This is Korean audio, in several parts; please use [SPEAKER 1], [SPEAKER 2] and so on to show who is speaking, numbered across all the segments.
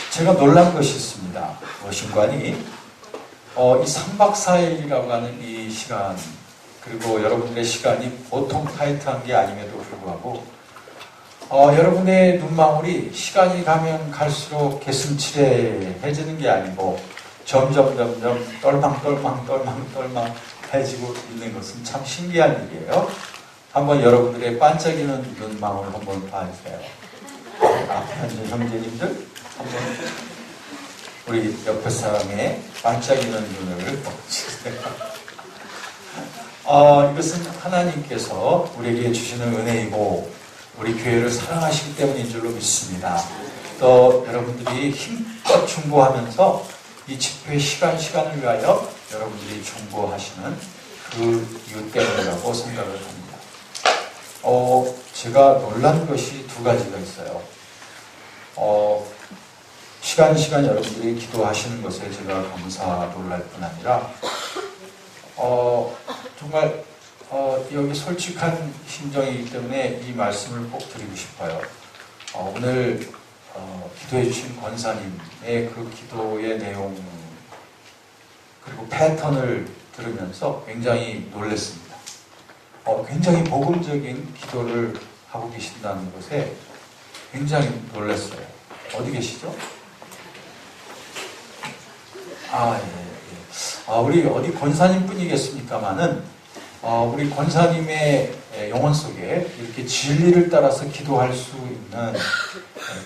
[SPEAKER 1] 제가 놀란 것이 있습니다. 무엇인가니, 이 3박 4일이라고 하는 이 시간, 그리고 여러분들의 시간이 보통 타이트한 게 아님에도 불구하고, 여러분의 눈망울이 시간이 가면 갈수록 개슴츠레해지는 게 아니고, 점점 떨망해지고 있는 것은 참 신기한 일이에요. 한번 여러분들의 반짝이는 눈망울 한번 봐주세요. 앞에 앉은 형제님들, 한번 우리 옆에 사람의 반짝이는 눈을 보여주세요. 이것은 하나님께서 우리에게 주시는 은혜이고 우리 교회를 사랑하시기 때문인 줄로 믿습니다. 또 여러분들이 힘껏 중보하면서 이 집회 시간을 위하여 여러분들이 중보하시는 그 이유 때문이라고 생각을 합니다. 제가 놀란 것이 두 가지가 있어요. 시간 여러분들이 기도하시는 것에 제가 놀랄 뿐 아니라, 정말, 여기 솔직한 심정이기 때문에 이 말씀을 꼭 드리고 싶어요. 오늘, 기도해주신 권사님의 그 기도의 내용, 그리고 패턴을 들으면서 굉장히 놀랐습니다. 굉장히 복음적인 기도를 하고 계신다는 것에 굉장히 놀랐어요. 어디 계시죠? 예. 우리 어디 권사님 뿐이겠습니까마는, 우리 권사님의 영혼 속에 이렇게 진리를 따라서 기도할 수 있는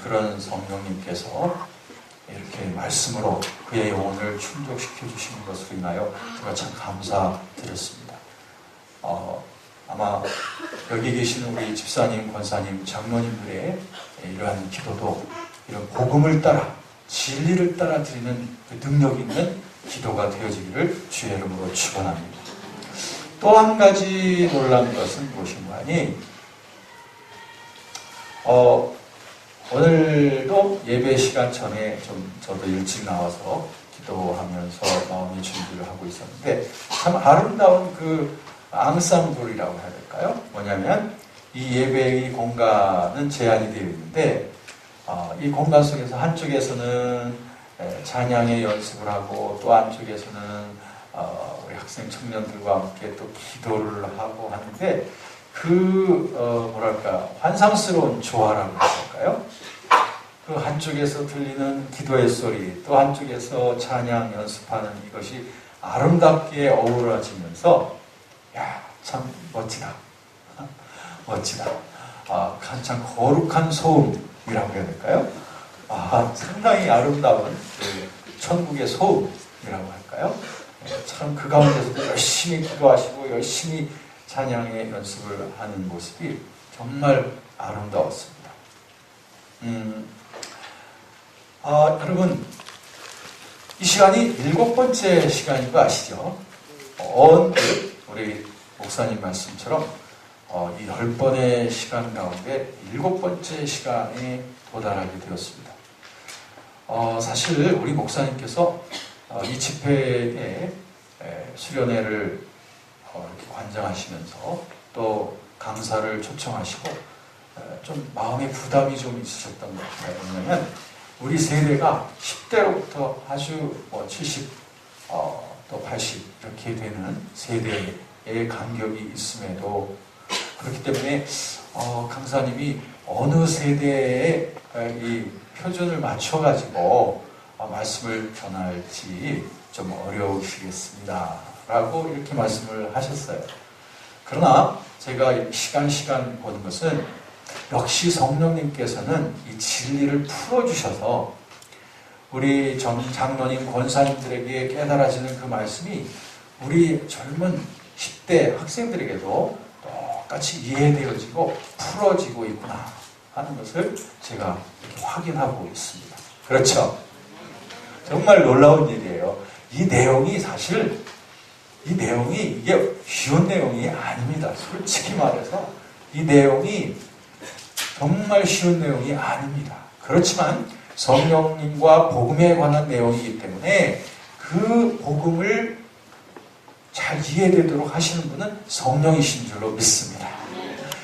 [SPEAKER 1] 그런 성령님께서 이렇게 말씀으로 그의 영혼을 충족시켜 주시는 것으로 인하여 제가 참 감사드렸습니다. 아마 여기 계시는 우리 집사님, 권사님, 장로님들의 이러한 기도도 이런 복음을 따라, 진리를 따라 드리는 그 능력 있는 기도가 되어지기를 주의 이름으로 축원합니다. 또 한 가지 놀란 것은 무엇인가 하니, 오늘도 예배 시간 전에 저도 일찍 나와서 기도하면서 마음의 준비를 하고 있었는데, 참 아름다운 그 앙상블이라고 해야 될까요? 뭐냐면 이 예배의 공간은 제한이 되어 있는데, 이 공간 속에서 한쪽에서는 찬양의 연습을 하고 또 한쪽에서는 우리 학생 청년들과 함께 또 기도를 하고 하는데, 환상스러운 조화라고 할까요? 그 한쪽에서 들리는 기도의 소리, 또 한쪽에서 찬양 연습하는 이것이 아름답게 어우러지면서, 참 멋지다. 참 거룩한 소음이라고 해야 될까요? 상당히 아름다운 천국의 소음이라고 할까요? 참 그 가운데서도 열심히 기도하시고 열심히 찬양의 연습을 하는 모습이 정말 아름다웠습니다. 여러분, 이 시간이 7번째 시간인 거 아시죠? 우리 목사님 말씀처럼 이 10번의 시간 가운데 7번째 시간에 도달하게 되었습니다. 사실 우리 목사님께서 이 집회에 수련회를 이렇게 관장하시면서 또 강사를 초청하시고 좀 마음의 부담이 좀 있으셨던 것 같아요. 왜냐하면 우리 세대가 10대로부터 아주 70, 또 80 이렇게 되는 세대의 간격이 있음에도 그렇기 때문에 강사님이 어느 세대에 이 표준을 맞춰가지고 말씀을 전할지 좀 어려우시겠습니다 라고 이렇게 말씀을 하셨어요. 그러나 제가 시간 보는 것은 역시 성령님께서는 이 진리를 풀어주셔서 우리 장로님, 권사님들에게 깨달아지는 그 말씀이 우리 젊은 10대 학생들에게도 똑같이 이해되어지고 풀어지고 있구나 하는 것을 제가 이렇게 확인하고 있습니다. 그렇죠? 정말 놀라운 일이에요. 이 내용이 이게 쉬운 내용이 아닙니다. 솔직히 말해서 이 내용이 정말 쉬운 내용이 아닙니다. 그렇지만 성령님과 복음에 관한 내용이기 때문에 그 복음을 잘 이해되도록 하시는 분은 성령이신 줄로 믿습니다.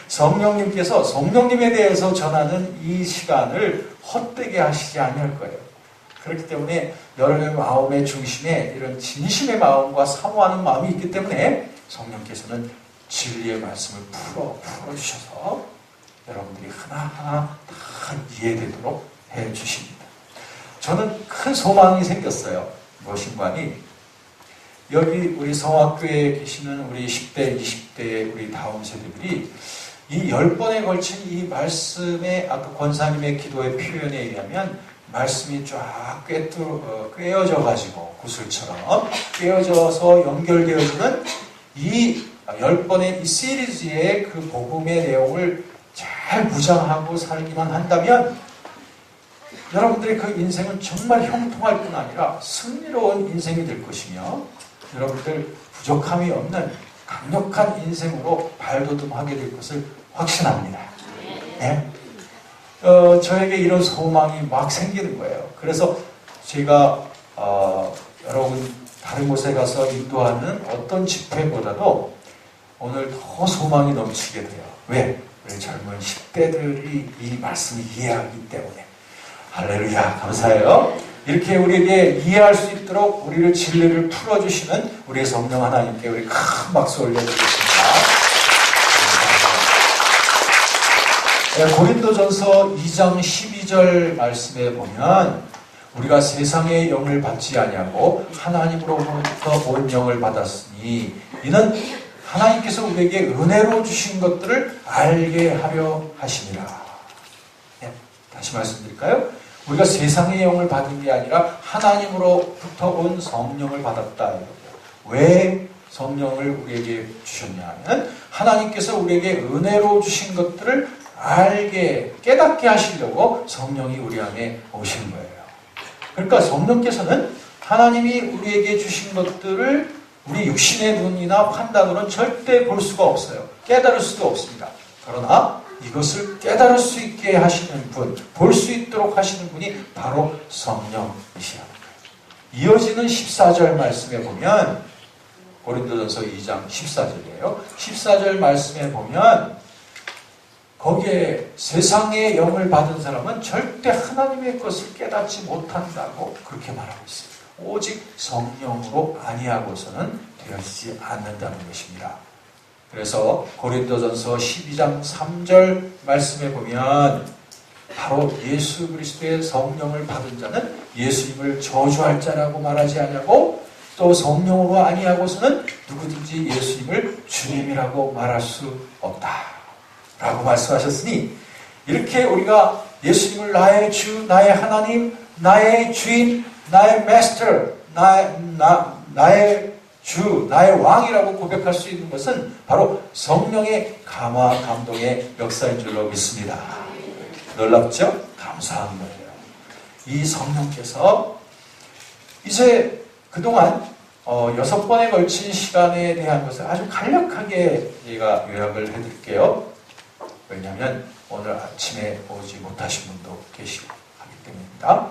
[SPEAKER 1] 성령님께서 성령님에 대해서 전하는 이 시간을 헛되게 하시지 않을 거예요. 그렇기 때문에 여러분의 마음의 중심에 이런 진심의 마음과 사모하는 마음이 있기 때문에 성령께서는 진리의 말씀을 풀어주셔서 여러분들이 하나하나 다 이해되도록 해주십니다. 저는 큰 소망이 생겼어요. 무엇인가니 여기 우리 성악교회에 계시는 우리 10대, 20대 우리 다음 세대들이 이 10번에 걸친 이 말씀의 아까 권사님의 기도의 표현에 의하면 말씀이 쫙 꿰어져 가지고 구슬처럼 꿰어져서 연결되어지는 이 10번의 이 시리즈의 그 복음의 내용을 잘 무장하고 살기만 한다면 여러분들의 그 인생은 정말 형통할 뿐 아니라 승리로운 인생이 될 것이며 여러분들 부족함이 없는 강력한 인생으로 발돋움하게 될 것을 확신합니다. 네? 저에게 이런 소망이 막 생기는 거예요. 그래서 제가 여러분 다른 곳에 가서 인도하는 어떤 집회보다도 오늘 더 소망이 넘치게 돼요. 왜? 우리 젊은 10대들이 이 말씀을 이해하기 때문에. 할렐루야, 감사해요. 이렇게 우리에게 이해할 수 있도록 우리를 진리를 풀어주시는 우리 성령 하나님께 우리 큰 박수 올려드리겠습니다. 고린도전서 2장 12절 말씀에 보면 우리가 세상의 영을 받지 아니하고 하나님으로부터 온 영을 받았으니 이는 하나님께서 우리에게 은혜로 주신 것들을 알게 하려 하심이라. 네, 다시 말씀드릴까요? 우리가 세상의 영을 받은 게 아니라 하나님으로부터 온 성령을 받았다. 왜 성령을 우리에게 주셨냐 하면 하나님께서 우리에게 은혜로 주신 것들을 알게 깨닫게 하시려고 성령이 우리 안에 오신 거예요. 그러니까 성령께서는 하나님이 우리에게 주신 것들을 우리 육신의 눈이나 판단으로는 절대 볼 수가 없어요. 깨달을 수도 없습니다. 그러나 이것을 깨달을 수 있게 하시는 분, 볼 수 있도록 하시는 분이 바로 성령이시라. 이어지는 14절 말씀에 보면 고린도전서 2장 14절이에요. 14절 말씀에 보면 거기에 세상의 영을 받은 사람은 절대 하나님의 것을 깨닫지 못한다고 그렇게 말하고 있습니다. 오직 성령으로 아니하고서는 되어지지 않는다는 것입니다. 그래서 고린도전서 12장 3절 말씀에 보면 바로 예수 그리스도의 성령을 받은 자는 예수님을 저주할 자라고 말하지 않냐고 또 성령으로 아니하고서는 누구든지 예수님을 주님이라고 말할 수 없다 라고 말씀하셨으니 이렇게 우리가 예수님을 나의 주, 나의 하나님, 나의 주인, 나의 마스터, 나의 주, 나의 왕이라고 고백할 수 있는 것은 바로 성령의 감화, 감동의 역사인 줄로 믿습니다. 놀랍죠? 감사한 거예요. 이 성령께서 이제 그동안 6번에 걸친 시간에 대한 것을 아주 간략하게 제가 요약을 해드릴게요. 왜냐하면 오늘 아침에 오지 못하신 분도 계시고 하기 때문입니다.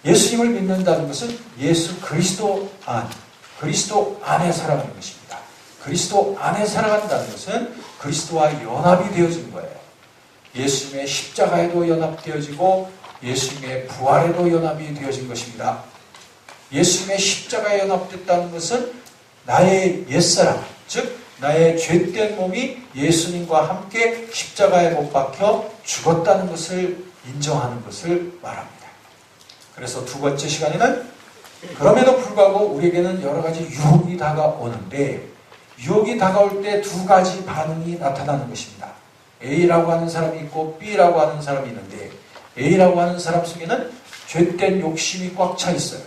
[SPEAKER 1] 예수님을 믿는다는 것은 예수 그리스도 안에 살아가는 것입니다. 그리스도 안에 살아간다는 것은 그리스도와 연합이 되어진 거예요. 예수님의 십자가에도 연합되어지고 예수님의 부활에도 연합이 되어진 것입니다. 예수님의 십자가에 연합됐다는 것은 나의 옛사람, 즉 나의 죄된 몸이 예수님과 함께 십자가에 못 박혀 죽었다는 것을 인정하는 것을 말합니다. 그래서 두 번째 시간에는 그럼에도 불구하고 우리에게는 여러 가지 유혹이 다가오는데 유혹이 다가올 때 두 가지 반응이 나타나는 것입니다. A라고 하는 사람이 있고 B라고 하는 사람이 있는데 A라고 하는 사람 속에는 죄된 욕심이 꽉 차 있어요.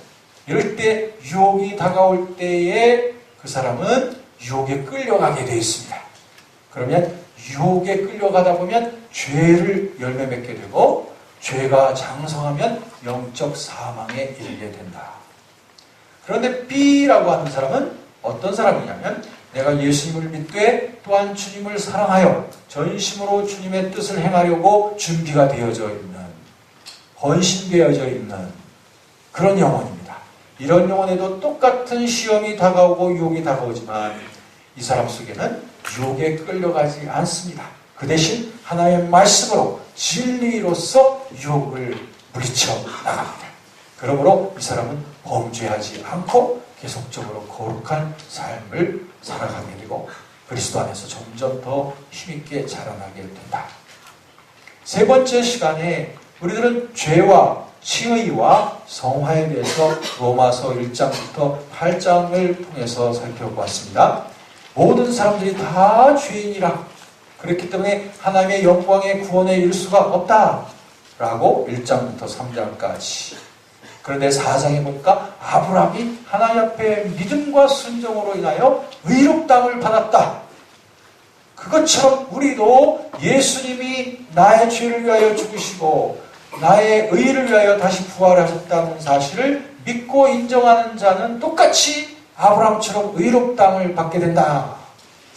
[SPEAKER 1] 이럴 때 유혹이 다가올 때에 그 사람은 유혹에 끌려가게 되어 있습니다. 그러면 유혹에 끌려가다 보면 죄를 열매 맺게 되고 죄가 장성하면 영적 사망에 이르게 된다. 그런데 B라고 하는 사람은 어떤 사람이냐면 내가 예수님을 믿되 또한 주님을 사랑하여 전심으로 주님의 뜻을 행하려고 준비가 되어져 있는 헌신되어져 있는 그런 영혼입니다. 이런 영혼에도 똑같은 시험이 다가오고 유혹이 다가오지만 이 사람 속에는 유혹에 끌려가지 않습니다. 그 대신 하나님의 말씀으로 진리로서 유혹을 물리쳐 나갑니다. 그러므로 이 사람은 범죄하지 않고 계속적으로 거룩한 삶을 살아가게 되고 그리스도 안에서 점점 더 힘있게 자라나게 된다. 세 번째 시간에 우리들은 죄와 칭의와 성화에 대해서 로마서 1장부터 8장을 통해서 살펴보았습니다. 모든 사람들이 다 죄인이라 그렇기 때문에 하나님의 영광의 구원에 이를 수가 없다라고 1장부터 3장까지. 그런데 4장에 보니까 아브라함이 하나님 앞에 믿음과 순종으로 인하여 의롭다함을 받았다. 그것처럼 우리도 예수님이 나의 죄를 위하여 죽으시고 나의 의를 위하여 다시 부활하셨다는 사실을 믿고 인정하는 자는 똑같이 아브라함처럼 의롭다함을 받게 된다.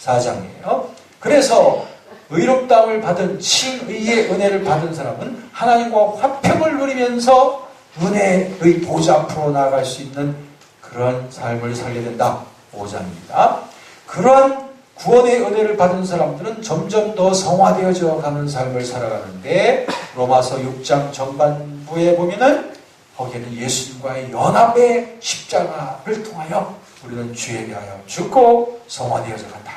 [SPEAKER 1] 4장이에요. 그래서 의롭다함을 받은 칭의의 은혜를 받은 사람은 하나님과 화평을 누리면서 은혜의 보좌 앞으로 나아갈 수 있는 그런 삶을 살게 된다. 5장입니다. 그러한 구원의 은혜를 받은 사람들은 점점 더 성화되어져 가는 삶을 살아가는데 로마서 6장 전반부에 보면은 거기에는 예수님과의 연합의 십자가를 통하여 우리는 죄에 대하여 죽고 성화되어져 간다.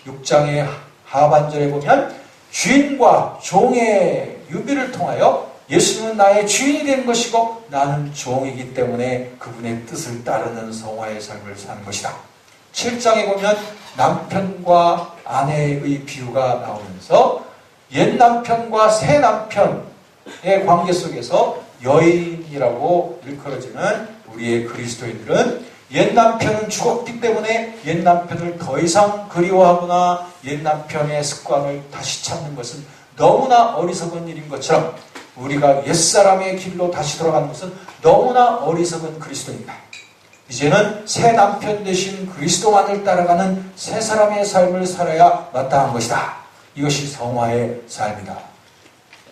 [SPEAKER 1] 6장의 하반절에 보면 주인과 종의 유비를 통하여 예수님은 나의 주인이 된 것이고 나는 종이기 때문에 그분의 뜻을 따르는 성화의 삶을 사는 것이다. 7장에 보면 남편과 아내의 비유가 나오면서 옛 남편과 새 남편의 관계 속에서 여인이라고 일컬어지는 우리의 그리스도인들은 옛 남편은 죽었기 때문에 옛 남편을 더 이상 그리워하거나 옛 남편의 습관을 다시 찾는 것은 너무나 어리석은 일인 것처럼 우리가 옛사람의 길로 다시 돌아가는 것은 너무나 어리석은 그리스도입니다. 이제는 새 남편 대신 그리스도만을 따라가는 새 사람의 삶을 살아야 마땅한 것이다. 이것이 성화의 삶이다.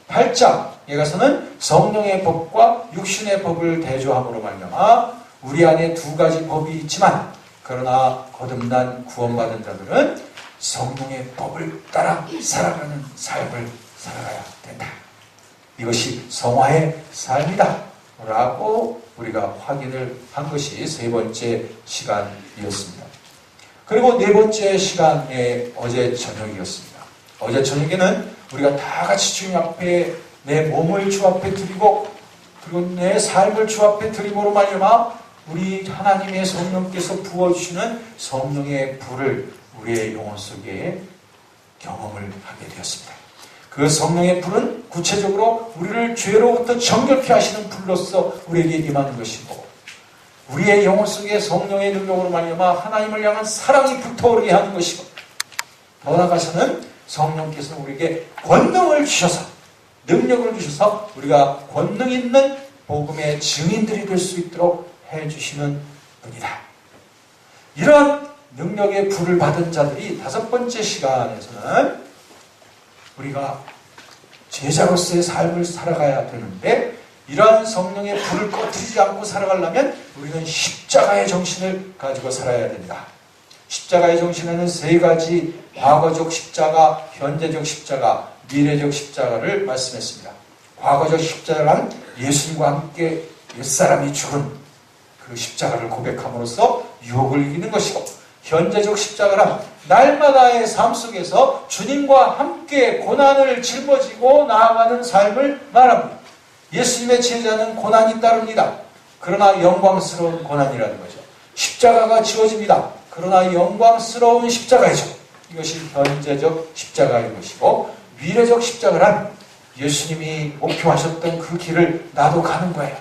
[SPEAKER 1] 8장에 가서는 성령의 법과 육신의 법을 대조함으로 말미암아 우리 안에 두 가지 법이 있지만 그러나 거듭난 구원받은 자들은 성령의 법을 따라 살아가는 삶을 살아가야 된다. 이것이 성화의 삶이다 라고 우리가 확인을 한 것이 세 번째 시간이었습니다. 그리고 네 번째 시간에 어제 저녁이었습니다. 어제 저녁에는 우리가 다 같이 주님 앞에 내 몸을 주 앞에 드리고 그리고 내 삶을 주 앞에 드림으로 말미암아 우리 하나님의 성령께서 부어주시는 성령의 불을 우리의 영혼 속에 경험을 하게 되었습니다. 그 성령의 불은 구체적으로 우리를 죄로부터 정결케 하시는 불로서 우리에게 임하는 것이고 우리의 영혼 속에 성령의 능력으로 말미암아 하나님을 향한 사랑이 불타오르게 하는 것이고 더 나아가서는 성령께서는 우리에게 권능을 주셔서 능력을 주셔서 우리가 권능 있는 복음의 증인들이 될 수 있도록 해주시는 분이다. 이런 능력의 불을 받은 자들이 다섯 번째 시간에서는 우리가 제자로서의 삶을 살아가야 되는데 이러한 성령의 불을 꺼뜨리지 않고 살아가려면 우리는 십자가의 정신을 가지고 살아야 된다. 십자가의 정신에는 세 가지 과거적 십자가, 현재적 십자가, 미래적 십자가를 말씀했습니다. 과거적 십자가는 예수님과 함께 옛사람이 죽은 그 십자가를 고백함으로써 유혹을 이기는 것이고 현재적 십자가란 날마다의 삶 속에서 주님과 함께 고난을 짊어지고 나아가는 삶을 말합니다. 예수님의 제자는 고난이 따릅니다. 그러나 영광스러운 고난이라는 거죠. 십자가가 지어집니다. 그러나 영광스러운 십자가이죠. 이것이 현재적 십자가인 것이고 미래적 십자가란 예수님이 목표하셨던 그 길을 나도 가는 거예요.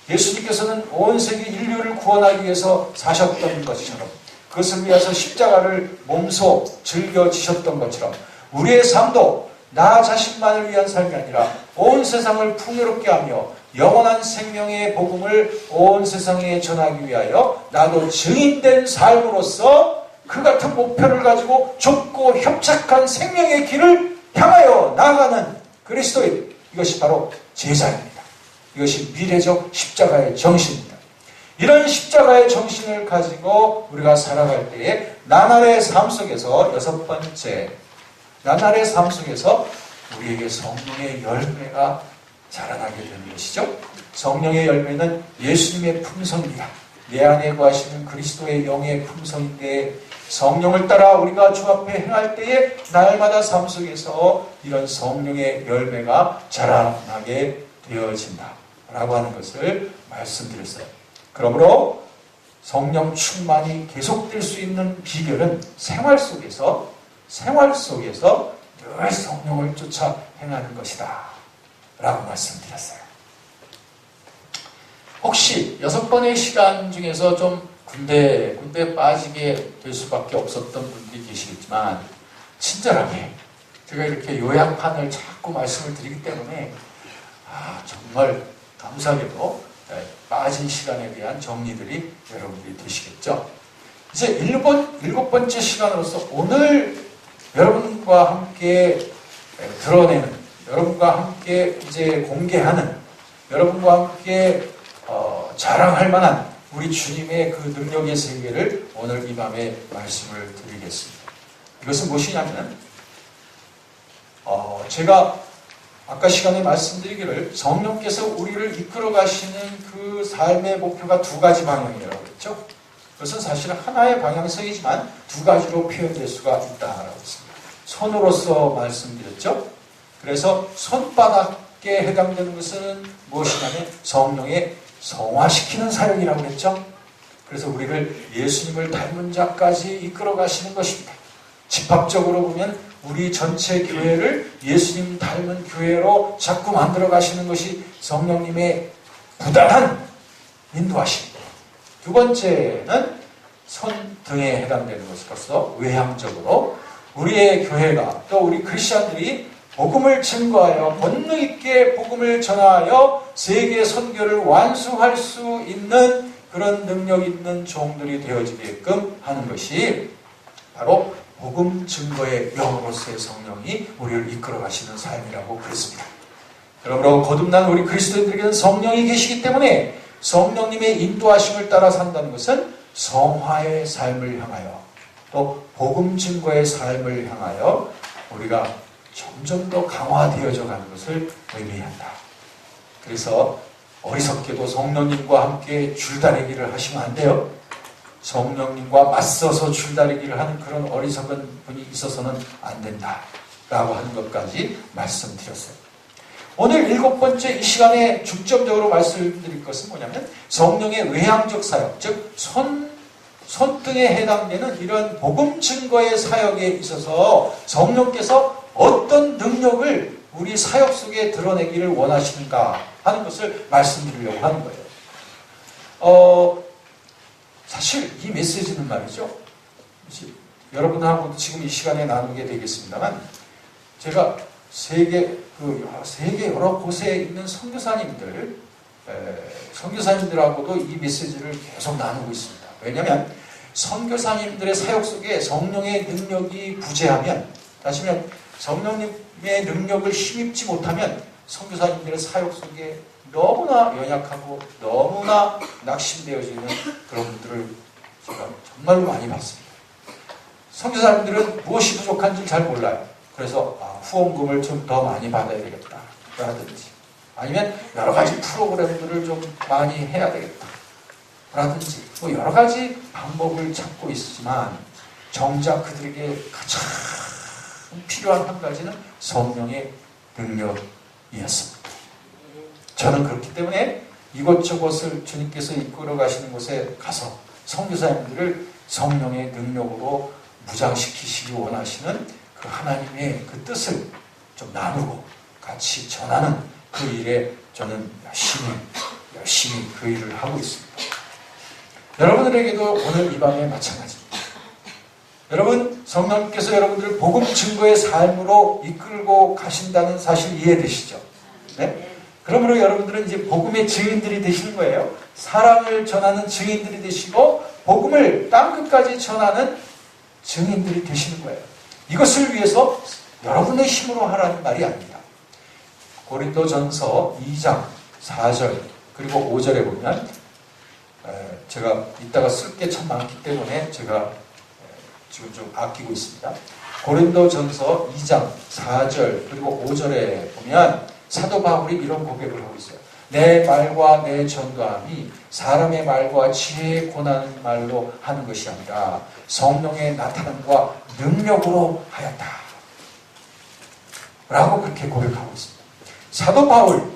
[SPEAKER 1] 예수님께서는 온 세계 인류를 구원하기 위해서 사셨던 것처럼 그것을 위해서 십자가를 몸소 즐겨지셨던 것처럼 우리의 삶도 나 자신만을 위한 삶이 아니라 온 세상을 풍요롭게 하며 영원한 생명의 복음을 온 세상에 전하기 위하여 나도 증인된 삶으로서 그 같은 목표를 가지고 좁고 협착한 생명의 길을 향하여 나아가는 그리스도인, 이것이 바로 제자입니다. 이것이 미래적 십자가의 정신입니다. 이런 십자가의 정신을 가지고 우리가 살아갈 때에 나날의 삶 속에서 여섯 번째, 나날의 삶 속에서 우리에게 성령의 열매가 자라나게 되는 것이죠. 성령의 열매는 예수님의 품성이다. 내 안에 거하시는 그리스도의 영의 품성인데 성령을 따라 우리가 주 앞에 행할 때에 날마다 삶 속에서 이런 성령의 열매가 자라나게 되어진다 라고 하는 것을 말씀드렸어요. 그러므로 성령 충만이 계속될 수 있는 비결은 생활 속에서 늘 성령을 쫓아 행하는 것이다 라고 말씀드렸어요. 혹시 6번의 시간 중에서 좀 군대 빠지게 될 수밖에 없었던 분들이 계시겠지만 친절하게 제가 이렇게 요약판을 자꾸 말씀을 드리기 때문에 정말 감사하게도 빠진 시간에 대한 정리들이 여러분들이 되시겠죠. 이제 일곱 번째 시간으로서 오늘 여러분과 함께 드러내는, 여러분과 함께 이제 공개하는, 여러분과 함께 자랑할 만한 우리 주님의 그 능력의 세계를 오늘 이 밤에 말씀을 드리겠습니다. 이것은 무엇이냐면 제가 아까 시간에 말씀드리기를 성령께서 우리를 이끌어 가시는 그 삶의 목표가 두 가지 방향이라고 했죠. 그것은 사실 하나의 방향성이지만 두 가지로 표현될 수가 있다라고 했습니다. 손으로서 말씀드렸죠. 그래서 손바닥에 해당되는 것은 무엇이냐면 성령의 성화시키는 사역이라고 했죠. 그래서 우리를 예수님을 닮은 자까지 이끌어 가시는 것입니다. 집합적으로 보면 우리 전체 교회를 예수님 닮은 교회로 자꾸 만들어 가시는 것이 성령님의 부단한 인도하심입니다. 두 번째는 손등에 해당되는 것으로서 외향적으로 우리의 교회가 또 우리 크리스천들이 복음을 증거하여 본능 있게 복음을 전하여 세계 선교를 완수할 수 있는 그런 능력 있는 종들이 되어지게끔 하는 것이 바로 복음 증거의 영으로서의 성령이 우리를 이끌어 가시는 삶이라고 그랬습니다. 그러므로 거듭난 우리 그리스도인들에게는 성령이 계시기 때문에 성령님의 인도하심을 따라 산다는 것은 성화의 삶을 향하여 또 복음 증거의 삶을 향하여 우리가 점점 더 강화되어져 가는 것을 의미한다. 그래서 어리석게도 성령님과 함께 줄다리기를 하시면 안 돼요. 성령님과 맞서서 줄다리기를 하는 그런 어리석은 분이 있어서는 안 된다 라고 하는 것까지 말씀드렸어요. 오늘 7번째 이 시간에 중점적으로 말씀드릴 것은 뭐냐면 성령의 외향적 사역, 즉 손등에 해당되는 이런 복음 증거의 사역에 있어서 성령께서 어떤 능력을 우리 사역 속에 드러내기를 원하시는가 하는 것을 말씀드리려고 하는 거예요. 사실 이 메시지는 말이죠. 여러분하고 지금 이 시간에 나누게 되겠습니다만 제가 세계 여러 곳에 있는 선교사님들하고도 이 메시지를 계속 나누고 있습니다. 왜냐하면 선교사님들의 사역 속에 성령의 능력이 부재하면, 다시 말하면 성령님의 능력을 힘입지 못하면 선교사님들의 사역 속에 너무나 연약하고 너무나 낙심되어지는 그런 분들을 제가 정말로 많이 봤습니다. 선교사님들은 무엇이 부족한지 잘 몰라요. 그래서 후원금을 좀 더 많이 받아야 되겠다 라든지, 아니면 여러 가지 프로그램들을 좀 많이 해야 되겠다 라든지, 뭐 여러 가지 방법을 찾고 있지만 정작 그들에게 가장 필요한 한 가지는 성령의 능력이었습니다. 저는 그렇기 때문에 이곳저곳을 주님께서 이끌어 가시는 곳에 가서 선교사님들을 성령의 능력으로 무장시키시기 원하시는 그 하나님의 그 뜻을 좀 나누고 같이 전하는 그 일에 저는 열심히 그 일을 하고 있습니다. 여러분들에게도 오늘 이 밤에 마찬가지입니다. 여러분, 성령님께서 여러분들을 복음 증거의 삶으로 이끌고 가신다는 사실 이해되시죠? 네? 그러므로 여러분들은 이제 복음의 증인들이 되시는 거예요. 사랑을 전하는 증인들이 되시고 복음을 땅끝까지 전하는 증인들이 되시는 거예요. 이것을 위해서 여러분의 힘으로 하라는 말이 아닙니다. 고린도전서 2장 4절 그리고 5절에 보면 제가 이따가 쓸 게 참 많기 때문에 제가 지금 좀 아끼고 있습니다. 고린도전서 2장 4절 그리고 5절에 보면 사도 바울이 이런 고백을 하고 있어요. 내 말과 내 전도함이 사람의 말과 지혜의 고난 말로 하는 것이 아니라 성령의 나타남과 능력으로 하였다. 라고 그렇게 고백하고 있습니다. 사도 바울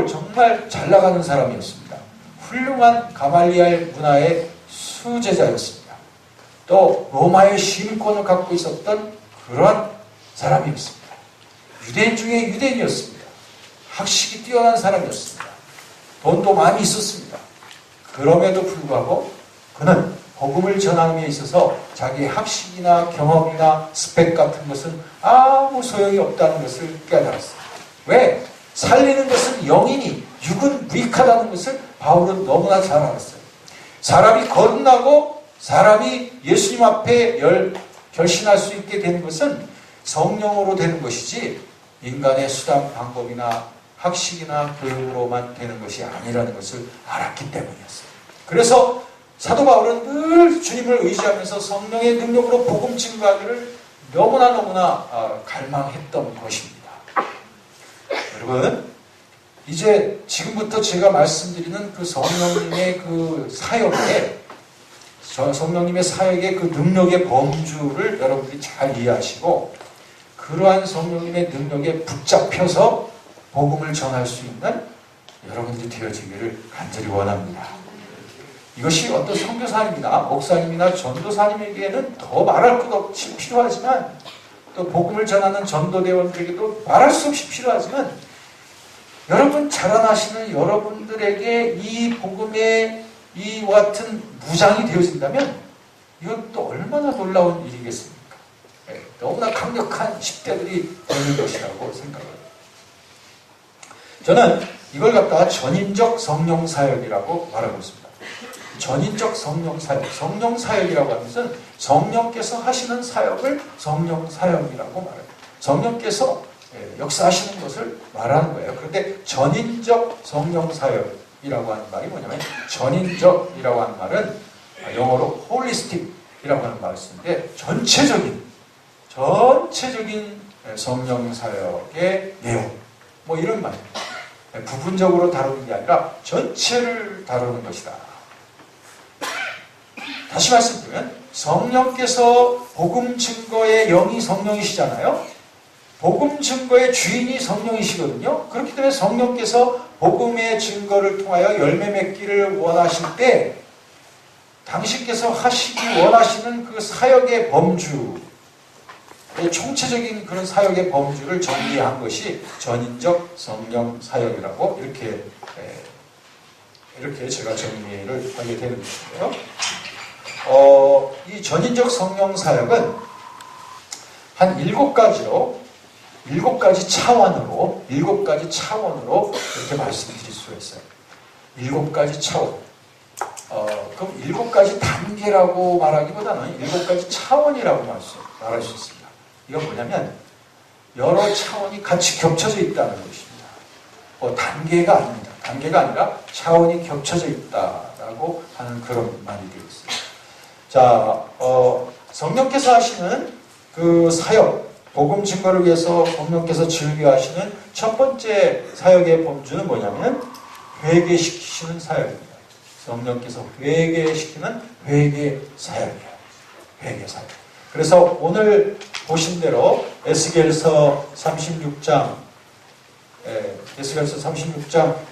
[SPEAKER 1] 정말 잘 나가는 사람이었습니다. 훌륭한 가말리엘 문화의 수제자였습니다. 또 로마의 시민권을 갖고 있었던 그런 사람이었습니다. 유대인 중에 유대인이었습니다. 학식이 뛰어난 사람이었습니다. 돈도 많이 있었습니다. 그럼에도 불구하고 그는 복음을 전하는 데 있어서 자기의 학식이나 경험이나 스펙 같은 것은 아무 소용이 없다는 것을 깨달았어요. 왜? 살리는 것은 영이니 육은 무익하다는 것을 바울은 너무나 잘 알았어요. 사람이 거듭나고 사람이 예수님 앞에 결신할 수 있게 되는 것은 성령으로 되는 것이지 인간의 수단 방법이나 학식이나 교육으로만 되는 것이 아니라는 것을 알았기 때문이었어요. 그래서 사도 바울은 늘 주님을 의지하면서 성령의 능력으로 복음 증거하기를 너무나 갈망했던 것입니다. 여러분, 이제 지금부터 제가 말씀드리는 그 성령님의 그 사역의 그 능력의 범주를 여러분들이 잘 이해하시고 그러한 성령님의 능력에 붙잡혀서 복음을 전할 수 있는 여러분들이 되어지기를 간절히 원합니다. 이것이 어떤 선교사님이나 목사님이나 전도사님에게는 더 말할 것 없이 필요하지만 또 복음을 전하는 전도대원들에게도 말할 수 없이 필요하지만 여러분 자라나시는 여러분들에게 이 복음의 이와 같은 무장이 되어진다면 이건 또 얼마나 놀라운 일이겠습니까? 너무나 강력한 10대들이 되는 것이라고 생각합니다. 저는 이걸 갖다가 전인적 성령사역이라고 말하고 있습니다. 전인적 성령사역이라고 하는 것은 성령께서 하시는 사역을 성령사역이라고 말해요. 성령께서 역사하시는 것을 말하는 거예요. 그런데 전인적 성령사역이라고 하는 말이 뭐냐면 전인적이라고 하는 말은 영어로 holistic이라고 하는 말을 쓰는데 전체적인 성령사역의 내용 뭐 이런 말입니다. 부분적으로 다루는 게 아니라 전체를 다루는 것이다. 다시 말씀드리면 성령께서 복음 증거의 영이 성령이시잖아요. 복음 증거의 주인이 성령이시거든요. 그렇기 때문에 성령께서 복음의 증거를 통하여 열매 맺기를 원하실 때 당신께서 하시기 원하시는 그 사역의 범주, 총체적인 그런 사역의 범주를 정리한 것이 전인적 성령 사역이라고 이렇게 제가 정리를 하게 되는 것인데요. 이 전인적 성령 사역은 한 7가지 차원으로 이렇게 말씀드릴 수가 있어요. 7가지 차원. 그럼 7가지 단계라고 말하기보다는 7가지 차원이라고 말할 수 있습니다. 이건 뭐냐면 여러 차원이 같이 겹쳐져 있다는 것입니다. 단계가 아닙니다. 단계가 아니라 차원이 겹쳐져 있다라고 하는 그런 말이 되겠습니다. 자, 성령께서 하시는 그 사역, 복음 증거를 위해서 성령께서 즐겨하시는 첫 번째 사역의 범주는 뭐냐면 회개시키시는 사역입니다. 성령께서 회개시키는 회개 사역이에요. 회개 사역. 그래서 오늘 보신 대로 에스겔서 36장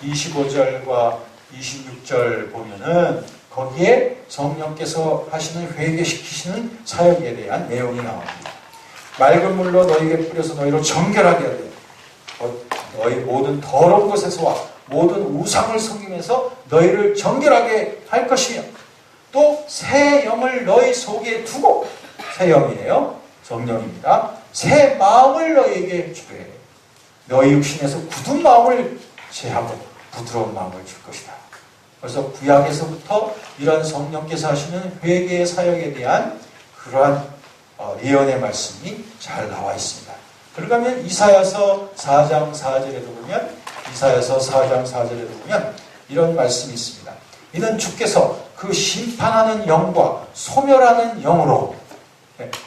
[SPEAKER 1] 25절과 26절 보면은 거기에 성령께서 하시는 회개시키시는 사역에 대한 내용이 나옵니다. 맑은 물로 너희에게 뿌려서 너희로 정결하게 하되 너희 모든 더러운 곳에서와 모든 우상을 섬기면서 너희를 정결하게 할 것이며 또 새 영을 너희 속에 두고 새 영이에요. 성령입니다. 새 마음을 너희에게 주되 너희 육신에서 굳은 마음을 제하고 부드러운 마음을 줄 것이다. 그래서 구약에서부터 이런 성령께서 하시는 회개의 사역에 대한 그러한 예언의 말씀이 잘 나와 있습니다. 그러면 이사야서 4장 4절에도 보면 이런 말씀이 있습니다. 이는 주께서 그 심판하는 영과 소멸하는 영으로,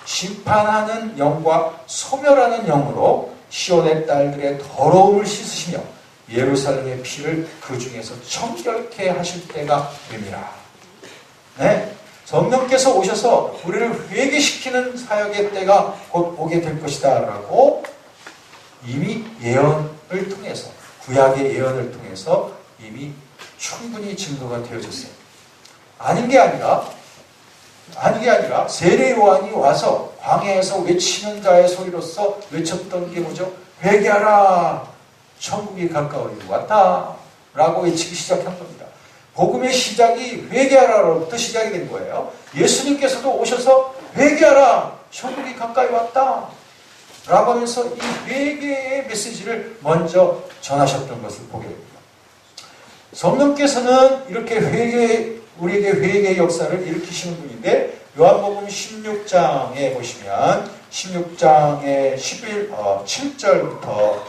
[SPEAKER 1] 심판하는 영과 소멸하는 영으로 시온의 딸들의 더러움을 씻으시며 예루살렘의 피를 그 중에서 청결케 하실 때가 됨이라. 네, 성령께서 오셔서 우리를 회개시키는 사역의 때가 곧 오게 될 것이다 라고 이미 예언을 통해서, 구약의 예언을 통해서 이미 충분히 증거가 되어졌어요. 아닌 게 아니라 세례 요한이 와서 광야에서 외치는 자의 소리로서 외쳤던 게 뭐죠? 회개하라, 천국이 가까이 왔다 라고 외치기 시작한 겁니다. 복음의 시작이 회개하라로부터 시작이 된 거예요. 예수님께서도 오셔서 회개하라, 천국이 가까이 왔다 라고 하면서 이 회개의 메시지를 먼저 전하셨던 것을 보게 됩니다. 성령께서는 이렇게 우리에게 회개의 역사를 일으키시는 분인데, 요한복음 16장에 보시면 16장의 7절부터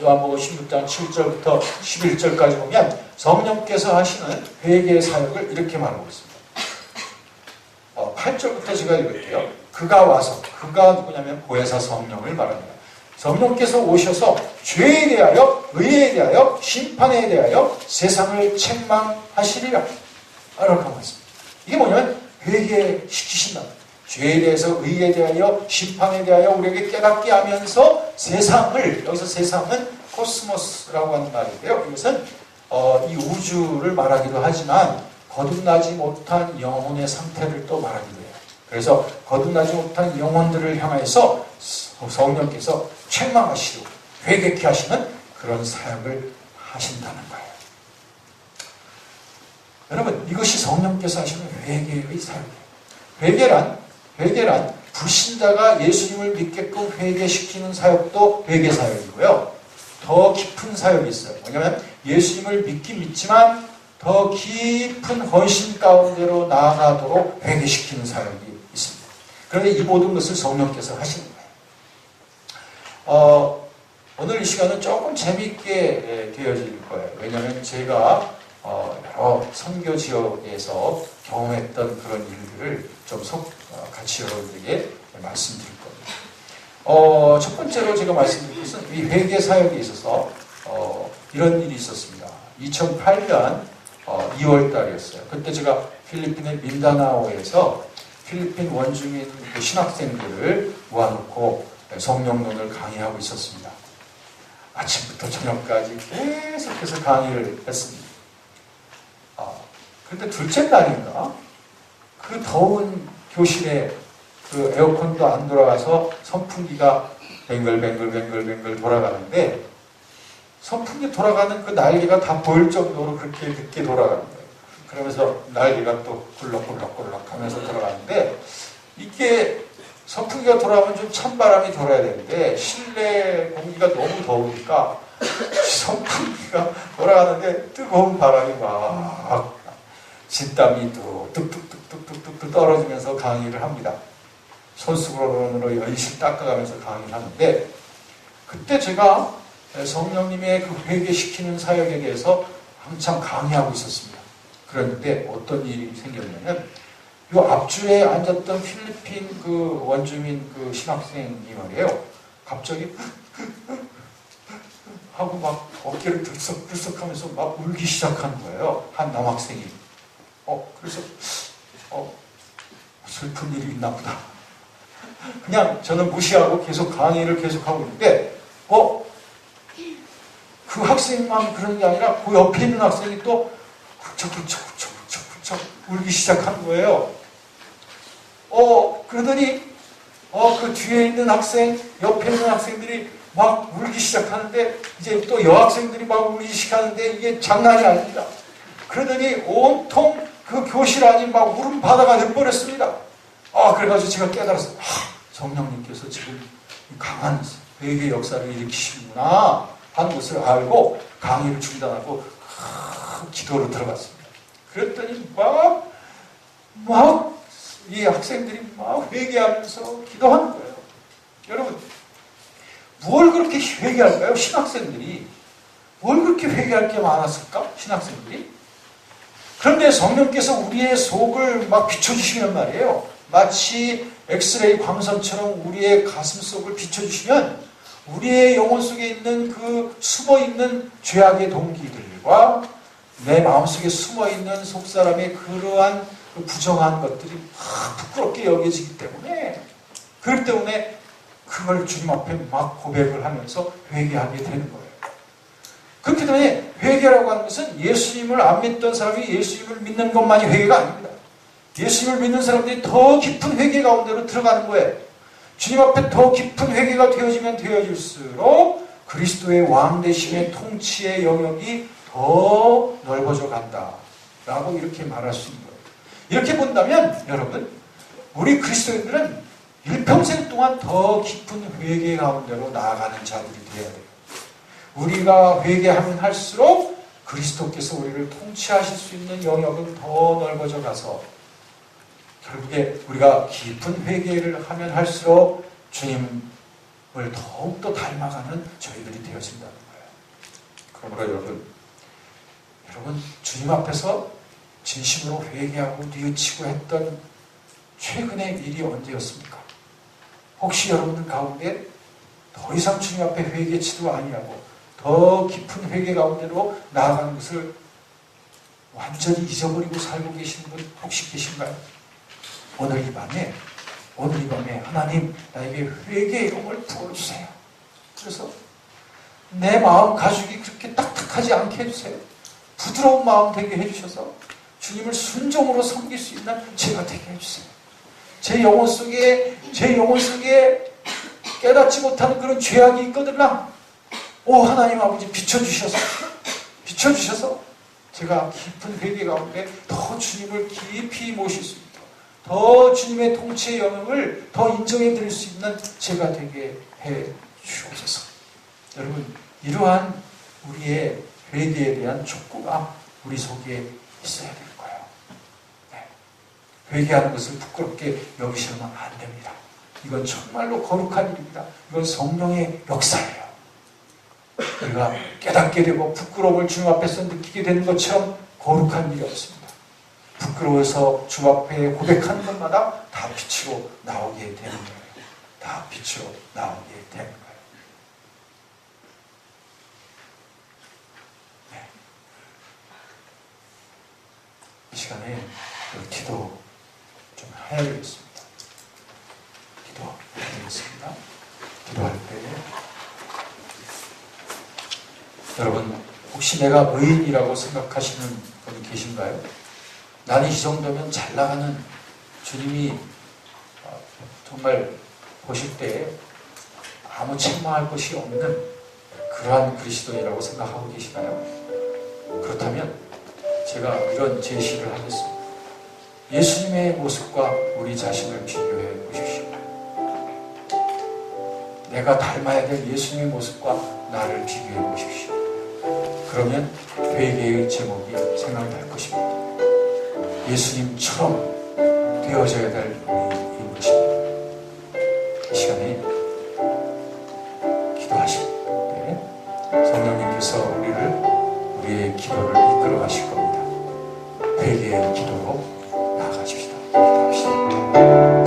[SPEAKER 1] 요한복음 16장 7절부터 11절까지 보면 성령께서 하시는 회개의 사역을 이렇게 말하고 있습니다. 8절부터 제가 읽을게요. 그가 와서, 그가 누구냐면 보혜사 성령을 말합니다. 성령께서 오셔서 죄에 대하여, 의에 대하여, 심판에 대하여 세상을 책망하시리라 라고 하고 있습니다. 이게 뭐냐면 회개시키신다. 죄에 대해서, 의에 대하여, 심판에 대하여 우리에게 깨닫게 하면서 세상을, 여기서 세상은 코스모스라고 하는 말인데요. 이것은 이 우주를 말하기도 하지만 거듭나지 못한 영혼의 상태를 또 말하기도 해요. 그래서 거듭나지 못한 영혼들을 향해서 성령께서 책망하시고 회개케 하시는 그런 사역을 하신다는 거예요. 여러분, 이것이 성령께서 하시는 회개의 사역이에요. 회개란 불신자가 예수님을 믿게끔 회개시키는 사역도 회개 사역이고요. 더 깊은 사역이 있어요. 뭐냐면 예수님을 믿긴 믿지만 더 깊은 헌신 가운데로 나아가도록 회개시키는 사역이 있습니다. 그런데 이 모든 것을 성령께서 하시는 거예요. 오늘 이 시간은 조금 재미있게 되어질 거예요. 왜냐하면 제가 여러 선교 지역에서 경험했던 그런 일들을 좀 같이 여러분들에게 말씀드릴 겁니다. 첫 번째로 제가 말씀드릴 것은 이 회개 사역에 있어서 이런 일이 있었습니다. 2008년 2월 달이었어요. 그때 제가 필리핀의 민다나오에서 필리핀 원주민 신학생들을 모아놓고 성령론을 강의하고 있었습니다. 아침부터 저녁까지 계속해서 강의를 했습니다. 그런데 둘째 날인가 그 더운 교실에 그 에어컨도 안 돌아가서 선풍기가 뱅글뱅글 돌아가는데, 선풍기 돌아가는 그 날개가 다 보일 정도로 그렇게 늦게 돌아가는 거예요. 그러면서 날개가 또 굴럭굴럭 하면서 돌아가는데, 이게 선풍기가 돌아가면 좀 찬바람이 돌아야 되는데 실내 공기가 너무 더우니까 선풍기가 돌아가는데 뜨거운 바람이 막 진땀이 뚝뚝뚝뚝뚝뚝 떨어지면서 강의를 합니다. 손수건으로 열심히 닦아가면서 강의를 하는데, 그때 제가 성령님의 그 회개시키는 사역에 대해서 한참 강의하고 있었습니다. 그런데 어떤 일이 생겼냐면, 요 앞줄에 앉았던 필리핀 그 원주민 그 신학생이 말이에요. 갑자기 하고 막 어깨를 들썩들썩 하면서 막 울기 시작한 거예요. 한 남학생이. 그래서 슬픈 일이 있나 보다. 그냥 저는 무시하고 계속 강의를 계속하고 있는데, 그 학생만 그런 게 아니라 그 옆에 있는 학생이 또 훌쩍 울기 시작한 거예요. 그러더니 그 뒤에 있는 학생, 옆에 있는 학생들이 막 울기 시작하는데, 이제 또 여학생들이 막 울기 시작하는데 이게 장난이 아닙니다. 그러더니 온통 그 교실 안이 막 울음바다가 돼버렸습니다. 그래가지고 제가 깨달았어요. 성령님께서 지금 강한 회개 역사를 일으키시는구나 하는 것을 알고 강의를 중단하고 기도로 들어갔습니다. 그랬더니 막 이 학생들이 막 회개하면서 기도하는 거예요. 여러분, 뭘 그렇게 회개할까요? 신학생들이 뭘 그렇게 회개할 게 많았을까? 신학생들이 그런데 성령께서 우리의 속을 막 비춰주시면 말이에요. 마치 엑스레이 광선처럼 우리의 가슴 속을 비춰주시면 우리의 영혼 속에 있는 그 숨어있는 죄악의 동기들과 내 마음속에 숨어있는 속사람의 그러한 그 부정한 것들이 막 부끄럽게 여겨지기 때문에 그렇기 때문에 그걸 주님 앞에 막 고백을 하면서 회개하게 되는 거예요. 그렇기 때문에 회개라고 하는 것은 예수님을 안 믿던 사람이 예수님을 믿는 것만이 회개가 아닙니다. 예수님을 믿는 사람들이 더 깊은 회개 가운데로 들어가는 거예요. 주님 앞에 더 깊은 회개가 되어지면 되어질수록 그리스도의 왕 되심의 통치의 영역이 더 넓어져 간다라고 이렇게 말할 수 있는 거예요. 이렇게 본다면 여러분, 우리 그리스도인들은 일평생 동안 더 깊은 회개 가운데로 나아가는 자들이 되어야 돼요. 우리가 회개하면 할수록 그리스도께서 우리를 통치하실 수 있는 영역은 더 넓어져 가서 결국에 우리가 깊은 회개를 하면 할수록 주님을 더욱더 닮아가는 저희들이 되어진다는 거예요. 그러므로 여러분 주님 앞에서 진심으로 회개하고 뉘우치고 했던 최근의 일이 언제였습니까? 혹시 여러분들 가운데 더 이상 주님 앞에 회개치도 아니하고 더 깊은 회개 가운데로 나아가는 것을 완전히 잊어버리고 살고 계시는 분 혹시 계신가요? 오늘 이 밤에 하나님 나에게 회개의 영을 부어주세요. 그래서 내 마음 가죽이 그렇게 딱딱하지 않게 해주세요. 부드러운 마음 되게 해주셔서 주님을 순종으로 섬길 수 있는 제가 되게 해주세요. 제 영혼 속에 깨닫지 못하는 그런 죄악이 있거든요. 오 하나님 아버지 비춰주셔서 제가 깊은 회개 가운데 더 주님을 깊이 모실 수 있도록 더 주님의 통치의 영역을 더 인정해 드릴 수 있는 제가 되게 해 주옵소서. 여러분 이러한 우리의 회개에 대한 촉구가 우리 속에 있어야 될 거예요. 네. 회개하는 것을 부끄럽게 여기시면 안 됩니다. 이건 정말로 거룩한 일입니다. 이건 성령의 역사예요. 우리가 깨닫게 되고 부끄러움을 주님 앞에서 느끼게 되는 것처럼 거룩한 일이 없습니다. 부끄러워서 주 앞에 고백하는 것마다 다 빛으로 나오게 되는 거예요. 다 빛으로 나오게 되는 거예요. 네. 이 시간에 기도 좀 해야 되겠습니다. 기도해야 되겠습니다. 기도할 때 여러분 혹시 내가 의인이라고 생각하시는 분이 계신가요? 나는 이 정도면 잘 나가는 주님이 정말 보실 때 아무 책망할 것이 없는 그러한 그리스도인이라고 생각하고 계시나요? 그렇다면 제가 이런 제시를 하겠습니다. 예수님의 모습과 우리 자신을 비교해 보십시오. 내가 닮아야 될 예수님의 모습과 나를 비교해 보십시오. 그러면 회개의 제목이 생각날 것입니다. 예수님처럼 되어져야 될 우리인 것입니다. 이 시간에 기도하실 때 성령님께서 우리의 기도를 이끌어 가실 겁니다. 회개의 기도로 나아가십시다. 기도합시다.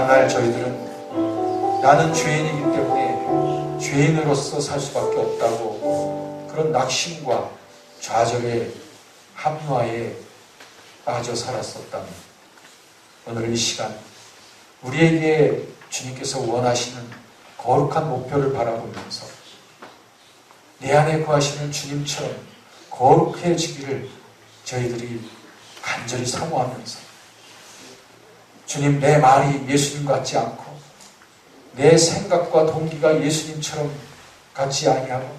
[SPEAKER 1] 만날 저희들은 나는 죄인이기 때문에 죄인으로서 살 수밖에 없다고 그런 낙심과 좌절의 합리화에 빠져 살았었다면 오늘 이 시간 우리에게 주님께서 원하시는 거룩한 목표를 바라보면서 내 안에 거하시는 주님처럼 거룩해지기를 저희들이 간절히 사모하면서 주님, 내 말이 예수님 같지 않고 내 생각과 동기가 예수님처럼 같지 아니하고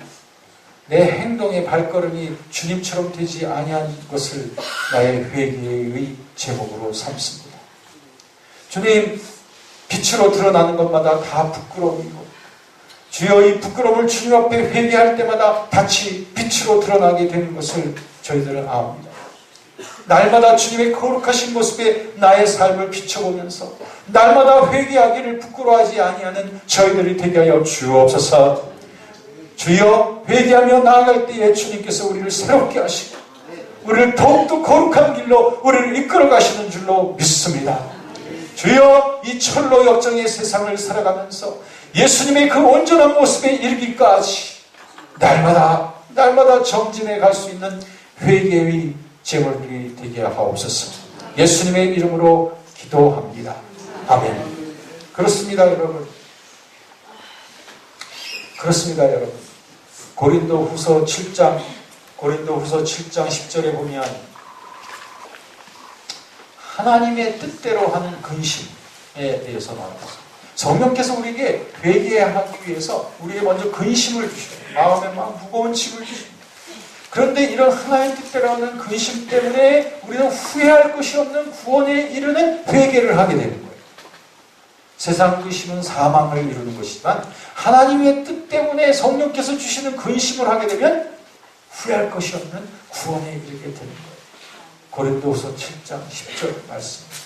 [SPEAKER 1] 내 행동의 발걸음이 주님처럼 되지 아니한 것을 나의 회개의 제목으로 삼습니다. 주님, 빛으로 드러나는 것마다 다 부끄러움이고 주여 이 부끄러움을 주님 앞에 회개할 때마다 다시 빛으로 드러나게 되는 것을 저희들은 압니다. 날마다 주님의 거룩하신 모습에 나의 삶을 비춰보면서 날마다 회개하기를 부끄러워하지 아니하는 저희들이 되게 하여 주옵소서. 주여, 회개하며 나아갈 때에 주님께서 우리를 새롭게 하시고 우리를 더욱더 거룩한 길로 우리를 이끌어 가시는 줄로 믿습니다. 주여, 이 철로 역정의 세상을 살아가면서 예수님의 그 온전한 모습에 이르기까지 날마다 정진해 갈 수 있는 회개의 제물들이 되게 하옵소서. 예수님의 이름으로 기도합니다. 아멘. 그렇습니다, 여러분. 그렇습니다, 여러분. 고린도후서 7장 10절에 보면 하나님의 뜻대로 하는 근심에 대해서 나옵니다. 성령께서 우리에게 회개하기 위해서 우리에게 먼저 근심을 주셔요. 마음에 막 무거운 짐을 주십니다. 그런데 이런 하나님 뜻대로 하는 근심 때문에 우리는 후회할 것이 없는 구원에 이르는 회개를 하게 되는 거예요. 세상 근심은 사망을 이루는 것이지만 하나님의 뜻 때문에 성령께서 주시는 근심을 하게 되면 후회할 것이 없는 구원에 이르게 되는 거예요. 고린도후서 7장 10절 말씀입니다.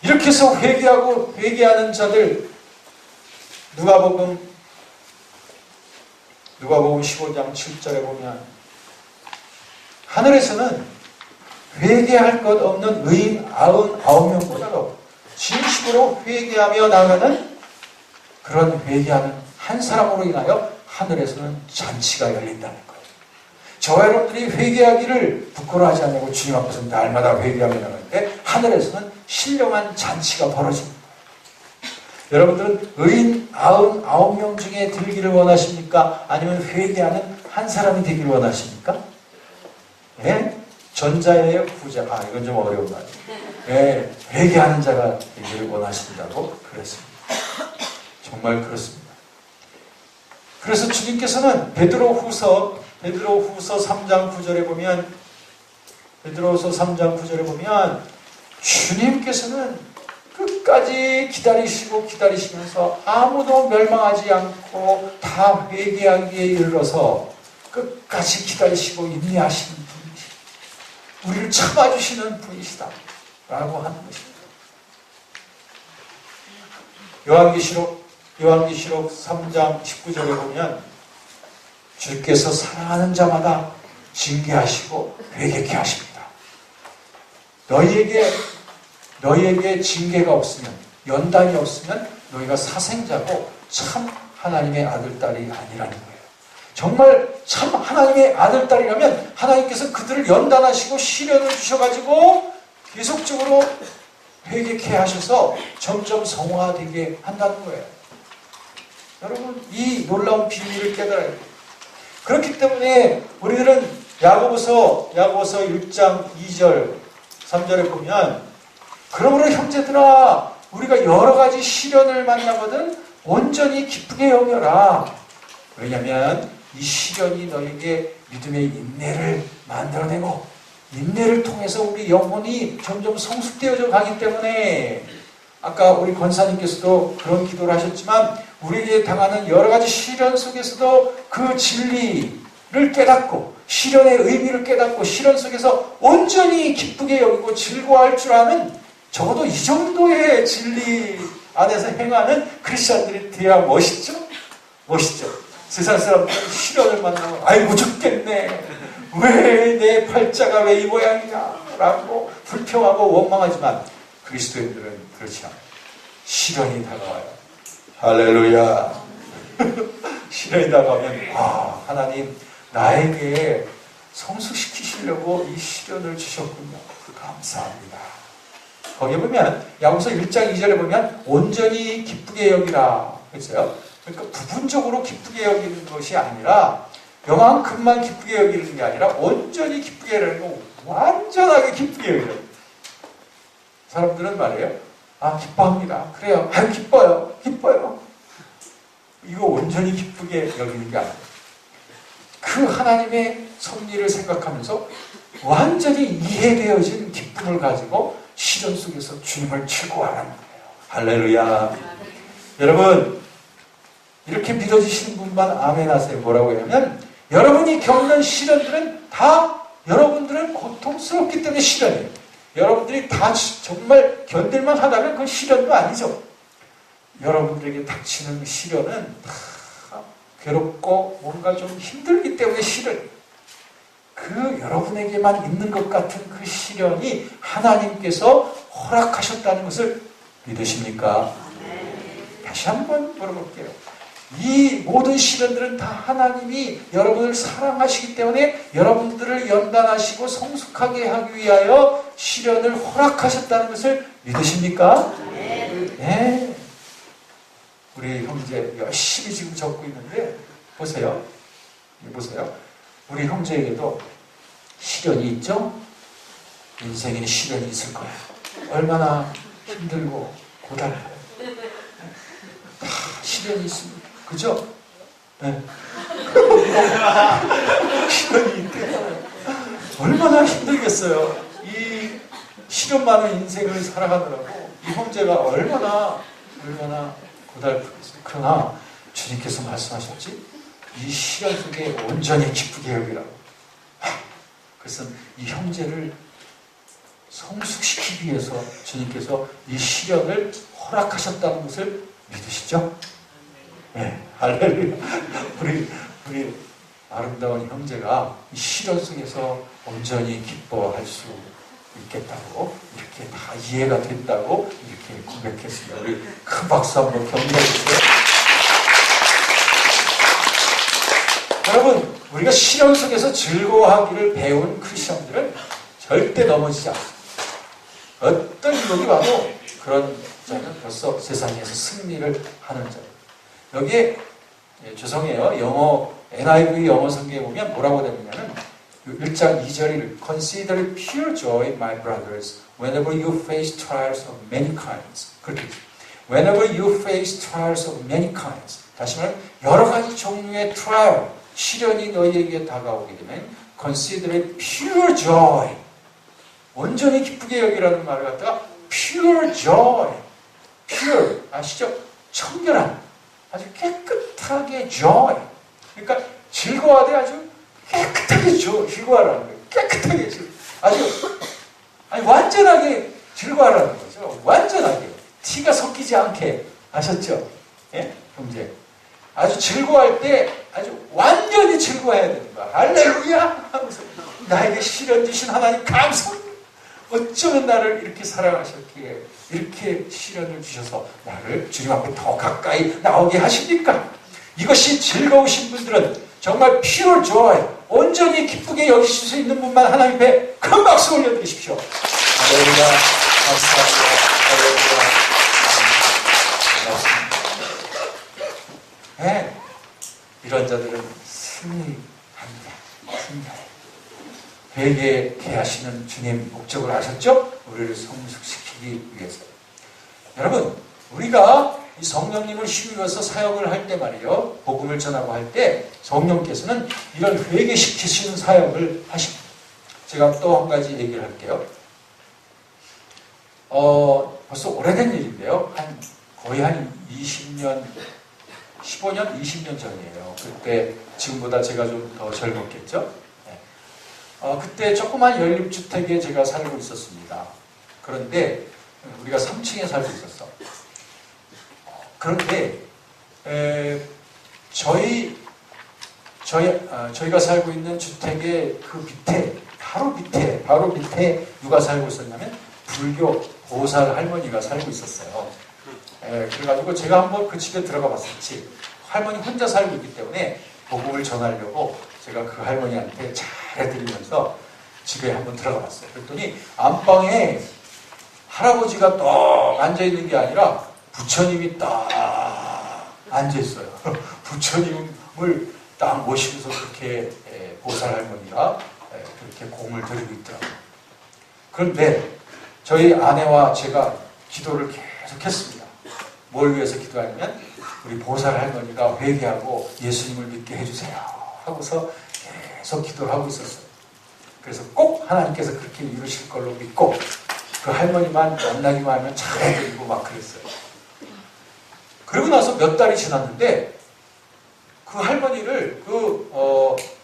[SPEAKER 1] 이렇게 해서 회개하는 자들 누가복음 15장 7절에 보면 하늘에서는 회개할 것 없는 의인 99명보다도 진심으로 회개하며 나가는 그런 회개하는 한 사람으로 인하여 하늘에서는 잔치가 열린다는 거예요. 저와 여러분들이 회개하기를 부끄러워하지 않냐고 주님 앞에서 날마다 회개하며 나갈 때 하늘에서는 신령한 잔치가 벌어집니다. 여러분들은 의인 99명 중에 들기를 원하십니까? 아니면 회개하는 한 사람이 되기를 원하십니까? 예? 전자예요? 후자? 이건 좀 어려운 말이에요. 예, 회개하는 자가 되기를 원하신다고 그랬습니다. 정말 그렇습니다. 그래서 주님께서는 베드로후서 3장 9절에 보면 주님께서는 끝까지 기다리시면서 아무도 멸망하지 않고 다 회개하기에 이르러서 끝까지 기다리시고 인내하시는 분이시다. 우리를 참아주시는 분이시다 라고 하는 것입니다. 요한계시록 3장 19절에 보면 주께서 사랑하는 자마다 징계하시고 회개케 하십니다. 너희에게 징계가 없으면, 연단이 없으면 너희가 사생자고 참 하나님의 아들, 딸이 아니라는 거예요. 정말 참 하나님의 아들, 딸이라면 하나님께서 그들을 연단하시고 시련을 주셔가지고 계속적으로 회개케 하셔서 점점 성화되게 한다는 거예요. 여러분, 이 놀라운 비밀을 깨달아야 돼요. 그렇기 때문에 우리들은 야고보서 1장 2절 3절에 보면 그러므로 형제들아 우리가 여러 가지 시련을 만나거든 온전히 기쁘게 여겨라. 왜냐하면 이 시련이 너에게 믿음의 인내를 만들어내고 인내를 통해서 우리 영혼이 점점 성숙되어져 가기 때문에 아까 우리 권사님께서도 그런 기도를 하셨지만 우리에게 당하는 여러 가지 시련 속에서도 그 진리를 깨닫고 시련의 의미를 깨닫고 시련 속에서 온전히 기쁘게 여기고 즐거워할 줄 아는 적어도 이 정도의 진리 안에서 행하는 크리스찬들이 돼야 멋있죠? 멋있죠? 세상 사람들은 시련을 만나면 아이고 죽겠네. 왜 내 팔자가 왜 이 모양이냐? 라고 불평하고 원망하지만 그리스도인들은 그렇지 않아요. 시련이 다가와요. 할렐루야. 시련이 다가오면 하나님 나에게 성숙시키시려고 이 시련을 주셨군요. 감사합니다. 거기에 보면 야고보서 1장 2절에 보면 온전히 기쁘게 여기라 했어요. 그러니까 부분적으로 기쁘게 여기는 것이 아니라 요만큼만 기쁘게 여기는 게 아니라 온전히 기쁘게 여기고 완전하게 기쁘게 여기라. 사람들은 말이에요. 기뻐합니다. 그래요. 기뻐요. 이거 온전히 기쁘게 여기는 게 아니에요. 그 하나님의 섭리를 생각하면서 완전히 이해되어진 기쁨을 가지고 시련 속에서 주님을 즐거워하는 거예요. 할렐루야. 여러분, 이렇게 믿어지시는 분만 아멘 하세요. 뭐라고 하냐면, 여러분이 겪는 시련들은 다 여러분들은 고통스럽기 때문에 시련이에요. 여러분들이 다 정말 견딜만 하다면 그건 시련도 아니죠. 여러분들에게 닥치는 시련은 다 괴롭고 뭔가 좀 힘들기 때문에 시련. 그 여러분에게만 있는 것 같은 그 시련이 하나님께서 허락하셨다는 것을 믿으십니까? 다시 한번 물어볼게요. 이 모든 시련들은 다 하나님이 여러분을 사랑하시기 때문에 여러분들을 연단하시고 성숙하게 하기 위하여 시련을 허락하셨다는 것을 믿으십니까? 네. 우리 형제 열심히 지금 적고 있는데 보세요. 우리 형제에게도 시련이 있죠? 인생에는 시련이 있을 거예요. 얼마나 힘들고 고달파요. 다 시련이 있습니다. 그죠? 네. 시련이 있대요. 얼마나 힘들겠어요. 이 시련 많은 인생을 살아가느라고 이 형제가 얼마나 고달프겠어요. 그러나 주님께서 말씀하셨지? 이 시련 속에 온전히 기쁘게 여기라고. 그것은 이 형제를 성숙시키기 위해서 주님께서 이 시련을 허락하셨다는 것을 믿으시죠? 네, 할렐루야. 우리 아름다운 형제가 이 시련 속에서 온전히 기뻐할 수 있겠다고, 이렇게 다 이해가 됐다고 이렇게 고백했습니다. 우리 큰 박수 한번 격려해 주세요. 여러분, 우리가 시련 속에서 즐거워하기를 배운 크리스천들은 절대 넘어지지 않습니다. 어떤 유혹이 와도 그런 자는 벌써 세상에서 승리를 하는 자예요. 여기에 죄송해요. 영어 NIV 영어 성경에 보면 뭐라고 되느냐면 1장 2절을 Consider it pure joy, my brothers, whenever you face trials of many kinds. 그렇게 Whenever you face trials of many kinds. 다시 말하면 여러 가지 종류의 trial, 시련이 너희에게 다가오게 되면 Consider it pure joy. 온전히 기쁘게 여기라는 말을 갖다가 pure joy. pure, 아시죠? 청결한, 아주 깨끗하게 joy. 그러니까 즐거워하되 아주 깨끗하게 즐거워하라는 거예요. 깨끗하게 아주 완전하게 즐거워하라는 거죠. 완전하게. 티가 섞이지 않게. 아셨죠? 예? 형제. 아주 즐거워할 때 아주 완전히 즐거워해야 되는 거야. 할렐루야! 하면서 나에게 시련 주신 하나님 감사합니다. 어쩌면 나를 이렇게 사랑하셨기에 이렇게 시련을 주셔서 나를 주님 앞에 더 가까이 나오게 하십니까? 이것이 즐거우신 분들은 정말 pure joy, 온전히 기쁘게 여기실 수 있는 분만 하나님 앞에 큰 박수 올려드리십시오. 할렐루야, 감사합니다. 할렐루야. 네, 이런 자들은 승리합니다. 회개케 하시는 주님 목적을 아셨죠? 우리를 성숙시키기 위해서. 여러분, 우리가 이 성령님을 힘입어서 사역을 할 때 말이요, 복음을 전하고 할 때 성령께서는 이런 회개시키시는 사역을 하십니다. 제가 또 한 가지 얘기를 할게요. 벌써 오래된 일인데요. 거의 한 20년, 15년, 20년 전이에요. 그때 지금보다 제가 좀 더 젊었겠죠? 네. 그때 조그만 연립주택에 제가 살고 있었습니다. 그런데 우리가 3층에 살고 있었어. 그런데 저희가 살고 있는 주택의 그 밑에 바로 밑에 누가 살고 있었냐면 불교 보살 할머니가 살고 있었어요. 그래가지고 제가 한번 그 집에 들어가 봤었지. 할머니 혼자 살고 있기 때문에 복음을 전하려고 제가 그 할머니한테 잘해드리면서 집에 한번 들어가 봤어요. 그랬더니 안방에 할아버지가 딱 앉아있는 게 아니라 부처님이 딱 앉아있어요. 부처님을 딱 모시면서 그렇게 보살 할머니가 그렇게 공을 들이고 있더라고요. 그런데 저희 아내와 제가 기도를 계속 했습니다. 뭘 위해서 기도하냐면 우리 보살 할머니가 회개하고 예수님을 믿게 해주세요 하고서 계속 기도를 하고 있었어요. 그래서 꼭 하나님께서 그렇게 이루실 걸로 믿고 그 할머니만 만나기만 하면 잘해드리고 막 그랬어요. 그러고 나서 몇 달이 지났는데 그 할머니를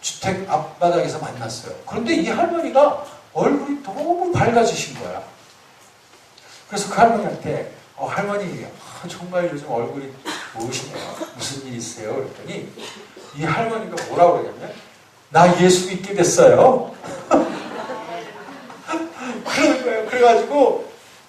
[SPEAKER 1] 주택 앞바닥에서 만났어요. 그런데 이 할머니가 얼굴이 너무 밝아지신 거야. 그래서 그 할머니한테 할머니 정말 요즘 얼굴이 무엇이네요. 무슨 일 있어요? 그랬더니 이 할머니가 뭐라고 그러냐면 나 예수 믿게 됐어요. 그러는 거예요. 그래가지고